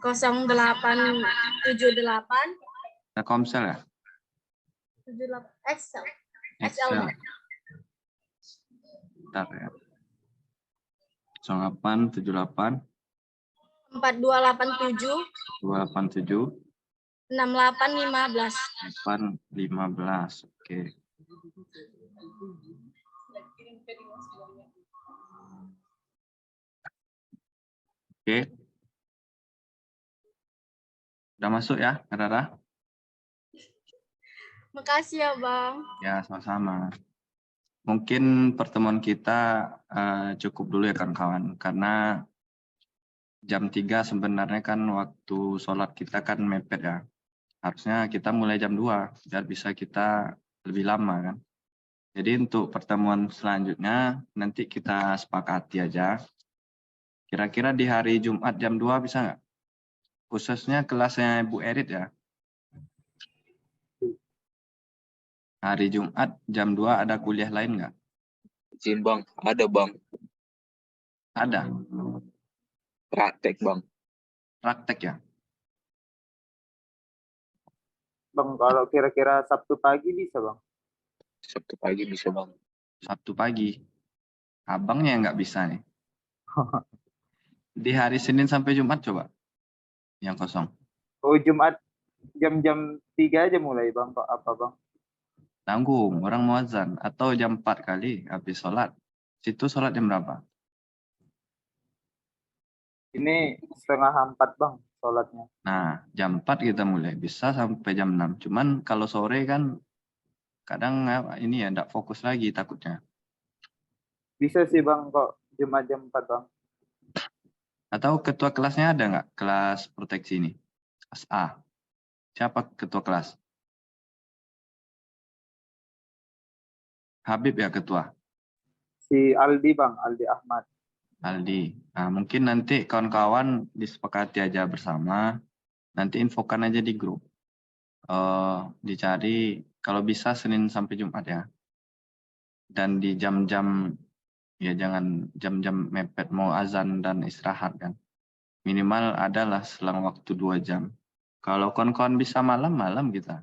0878 Telkomsel ya? 78 Excel. Excel. Bentar ya. 0878 4287 287 6815. 815. Oke. Oke. Udah masuk ya, Rara? Makasih ya, Bang. Ya, sama-sama. Mungkin pertemuan kita cukup dulu ya kawan-kawan, karena jam 3 sebenarnya kan waktu sholat kita kan mepet ya. Harusnya kita mulai jam 2, biar bisa kita lebih lama kan. Jadi untuk pertemuan selanjutnya, nanti kita sepakati aja. Kira-kira di hari Jumat jam 2 bisa nggak? Khususnya kelasnya Bu Erit ya. Hari Jumat jam 2 ada kuliah lain nggak? Izin bang, ada bang. Ada. Praktek bang. Praktek ya? Bang, kalau kira-kira Sabtu pagi bisa, Bang? Sabtu pagi bisa bang. Sabtu pagi. Abangnya nggak bisa nih. Di hari Senin sampai Jumat coba. Yang kosong. Oh, Jumat jam-jam 3 aja mulai, Bang. Kok apa, Bang? Tanggung, orang mau azan. Atau jam 4 kali habis sholat. Situ sholat jam berapa? Ini 3:30, Bang, sholatnya. Nah, jam 4 kita mulai. Bisa sampai jam 6. Cuman kalau sore kan kadang ini ya enggak fokus lagi takutnya. Bisa sih, Bang, kok Jumat jam 4, Bang. Atau ketua kelasnya ada nggak? Kelas proteksi ini. Kelas A. Siapa ketua kelas? Habib ya ketua? Si Aldi, Bang, Aldi Ahmad. Aldi. Nah, mungkin nanti kawan-kawan disepakati aja bersama. Nanti infokan aja di grup. Dicari kalau bisa Senin sampai Jumat ya. Dan di jam-jam, ya jangan jam-jam mepet mau azan dan istirahat kan. Minimal adalah selang waktu 2 jam. Kalau kawan-kawan bisa malam-malam kita.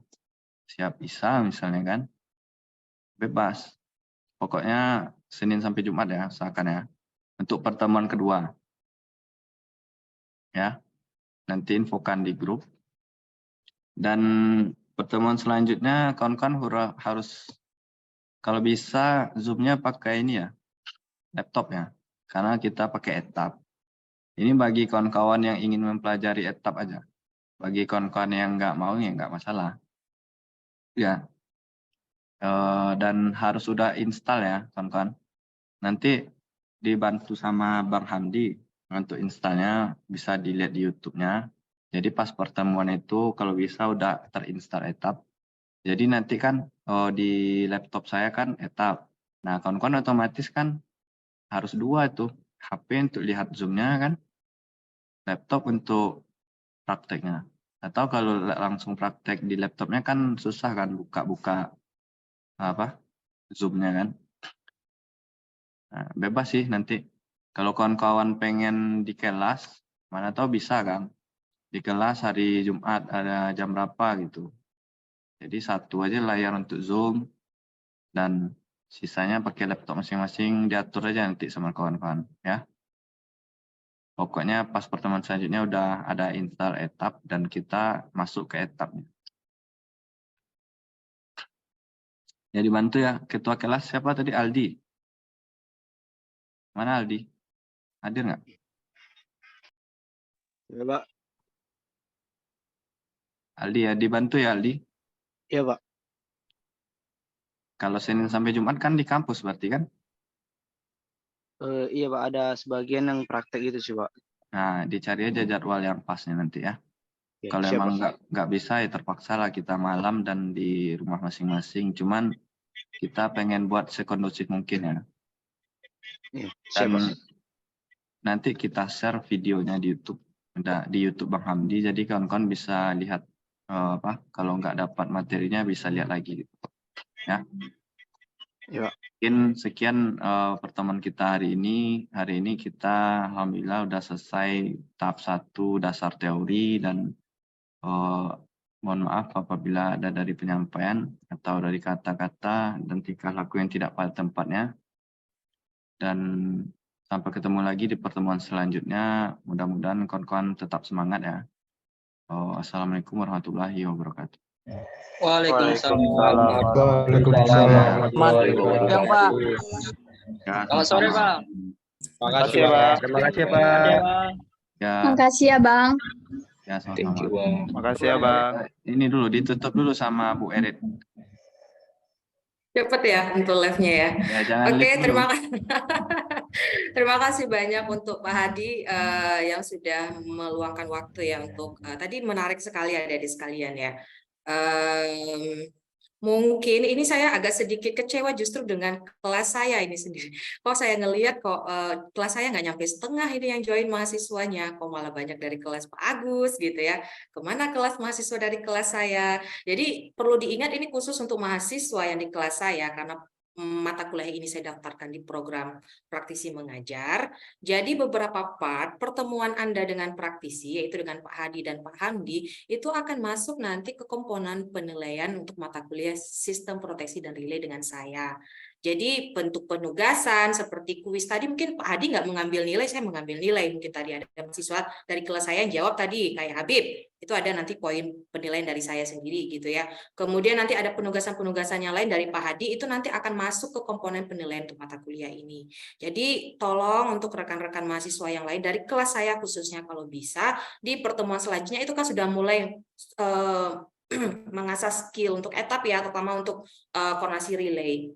Siap bisa misalnya kan. Bebas. Pokoknya Senin sampai Jumat ya, usahakan ya. Untuk pertemuan kedua. Ya. Nanti infokan di grup. Dan pertemuan selanjutnya kawan-kawan harus kalau bisa Zoom-nya pakai ini ya. Laptop ya. Karena kita pakai etap. Ini bagi kawan-kawan yang ingin mempelajari etap aja. Bagi kawan-kawan yang nggak mau ya nggak masalah. Ya. Dan harus sudah install ya kawan-kawan. Nanti dibantu sama Bang Hamdi untuk installnya, bisa dilihat di YouTube-nya. Jadi pas pertemuan itu kalau bisa udah terinstall etap. Jadi nanti kan di laptop saya kan etap. Nah kawan-kawan otomatis kan harus 2 itu. HP untuk lihat Zoom-nya kan. Laptop untuk prakteknya. Atau kalau langsung praktek di laptopnya kan susah kan buka-buka Zoom-nya kan. Nah, bebas sih nanti. Kalau kawan-kawan pengen di kelas, mana tahu bisa kan. Di kelas hari Jumat ada jam berapa gitu. Jadi satu aja layar untuk Zoom. Dan sisanya pakai laptop masing-masing, diatur aja nanti sama kawan-kawan ya. Pokoknya pas pertemuan selanjutnya udah ada install etap dan kita masuk ke etapnya. Ya dibantu ya, ketua kelas siapa tadi? Aldi. Mana Aldi? Hadir nggak? Ya, Pak. Aldi ya, dibantu ya Aldi. Iya, Pak. Kalau Senin sampai Jumat kan di kampus berarti kan? Iya, Pak. Ada sebagian yang praktek gitu sih, Pak. Nah, dicari aja jadwal yang pasnya nanti ya. Ya, Kalau siap, emang Pak. nggak bisa ya terpaksa lah kita malam dan di rumah masing-masing. Cuman kita pengen buat sekondusif mungkin ya. Iya, siap, Dan Pak. nanti kita share videonya di YouTube. Ada di YouTube Bang Hamdi, jadi kawan-kawan bisa lihat kalau nggak dapat materinya bisa lihat lagi gitu. Ya. Ya. Mungkin sekian pertemuan kita hari ini. Hari ini kita alhamdulillah udah selesai tahap 1 dasar teori, dan mohon maaf apabila ada dari penyampaian atau dari kata-kata dan tingkah laku yang tidak pada tempatnya. Dan sampai ketemu lagi di pertemuan selanjutnya. Mudah-mudahan kawan-kawan tetap semangat ya. Assalamualaikum warahmatullahi wabarakatuh. Waalaikumsalam. Waalaikumsalam. Yang, Pak. Ya, Selamat sore, Bang. Terima kasih, Bang. Terima kasih, Pak. Ya, Makasih ya Bang. ya Thank you, sama-sama. Bang. Makasih ya, Bang. Ini dulu ditutup dulu sama Bu Erit. Cepet ya untuk live-nya ya. Ya, jangan Oke, live dulu. terima kasih banyak untuk Pak Hadi yang sudah meluangkan waktu ya untuk tadi menarik sekali adik-adik sekalian ya. Mungkin ini saya agak sedikit kecewa justru dengan kelas saya ini sendiri. Kok saya ngelihat kok kelas saya nggak nyampe setengah ini yang join mahasiswanya, kok malah banyak dari kelas Pak Agus gitu ya. Kemana kelas mahasiswa dari kelas saya? Jadi perlu diingat ini khusus untuk mahasiswa yang di kelas saya karena mata kuliah ini saya daftarkan di program praktisi mengajar. Jadi beberapa part pertemuan Anda dengan praktisi, yaitu dengan Pak Hadi dan Pak Hamdi, itu akan masuk nanti ke komponen penilaian untuk mata kuliah sistem proteksi dan relay dengan saya. Jadi bentuk penugasan seperti kuis tadi mungkin Pak Hadi nggak mengambil nilai, saya mengambil nilai. Mungkin tadi ada mahasiswa dari kelas saya yang jawab tadi kayak Habib, itu ada nanti poin penilaian dari saya sendiri gitu ya. Kemudian nanti ada penugasan-penugasan yang lain dari Pak Hadi, itu nanti akan masuk ke komponen penilaian untuk mata kuliah ini. Jadi tolong untuk rekan-rekan mahasiswa yang lain dari kelas saya khususnya kalau bisa di pertemuan selanjutnya itu kan sudah mulai mengasah skill untuk etap ya, terutama untuk koordinasi relay.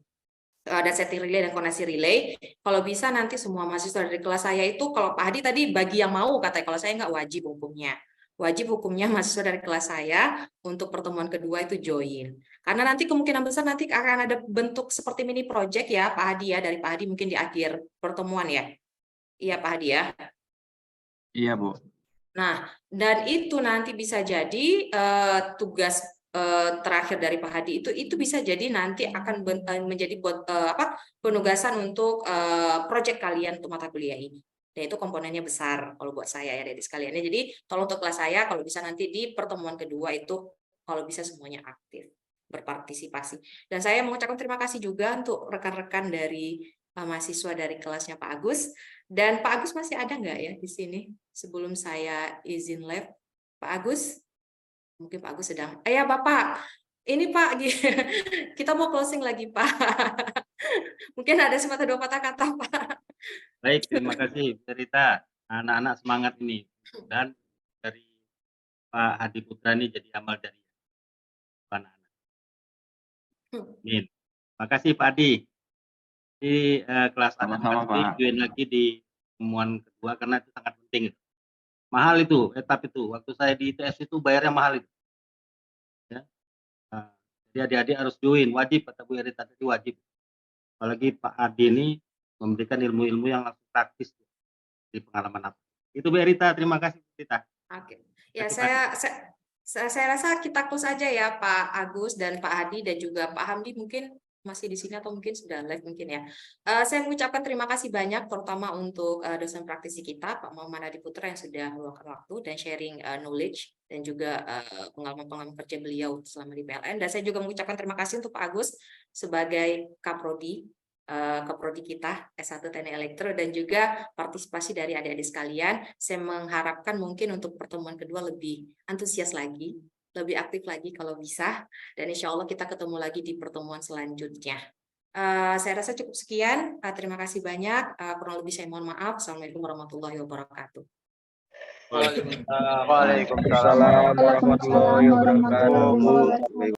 Ada setting relay dan koordinasi relay. Kalau bisa nanti semua mahasiswa dari kelas saya itu, kalau Pak Hadi tadi bagi yang mau katanya, kalau saya nggak wajib hukumnya. Wajib hukumnya mahasiswa dari kelas saya untuk pertemuan kedua itu join. Karena nanti kemungkinan besar nanti akan ada bentuk seperti mini project ya Pak Hadi ya, dari Pak Hadi mungkin di akhir pertemuan ya. Iya Pak Hadi ya. Iya, Bu. Nah, dan itu nanti bisa jadi tugas terakhir dari Pak Hadi itu bisa jadi nanti akan menjadi penugasan untuk proyek kalian untuk mata kuliah ini. Dan itu komponennya besar kalau buat saya ya dari sekaliannya. Jadi tolong untuk kelas saya kalau bisa nanti di pertemuan kedua itu kalau bisa semuanya aktif berpartisipasi. Dan saya mengucapkan terima kasih juga untuk rekan-rekan dari mahasiswa dari kelasnya Pak Agus. Dan Pak Agus masih ada nggak ya di sini sebelum saya izin live? Pak Agus? Mungkin Pak Agus sedang. Ya Bapak, ini Pak, kita mau closing lagi Pak. Mungkin ada sepatah dua patah kata Pak. Baik, terima kasih Cerita. Anak-anak semangat ini. Dan dari Pak Hadi Putra ini jadi amal dari anak-anak. Amin. Terima kasih Pak Hadi. Di kelas Sama-sama, Pak. join lagi di pertemuan kedua karena itu sangat penting. Mahal itu, etap itu. Waktu saya di ITS itu bayarnya mahal itu. Ya. Jadi adik-adik harus join, wajib kata Bu Erita tadi wajib. Apalagi Pak Adi ini memberikan ilmu-ilmu yang langsung praktis di pengalaman apa. Itu Bu Erita, terima kasih Bu Erita. Oke. Ya, saya rasa kita close aja ya Pak Agus dan Pak Hadi dan juga Pak Hamdi mungkin masih di sini atau mungkin sudah live mungkin ya. Saya mengucapkan terima kasih banyak terutama untuk dosen praktisi kita Pak Muhammad Hadi Putra yang sudah meluangkan waktu dan sharing knowledge dan juga pengalaman kerja beliau selama di PLN. Dan saya juga mengucapkan terima kasih untuk Pak Agus sebagai Kaprodi kita S1 Teknik Elektro dan juga partisipasi dari adik-adik sekalian. Saya mengharapkan mungkin untuk pertemuan kedua lebih antusias lagi, lebih aktif lagi kalau bisa, dan insya Allah kita ketemu lagi di pertemuan selanjutnya. Saya rasa cukup sekian. Terima kasih banyak. Kurang lebih saya mohon maaf. Assalamualaikum warahmatullahi wabarakatuh. Waalaikumsalam warahmatullahi wabarakatuh.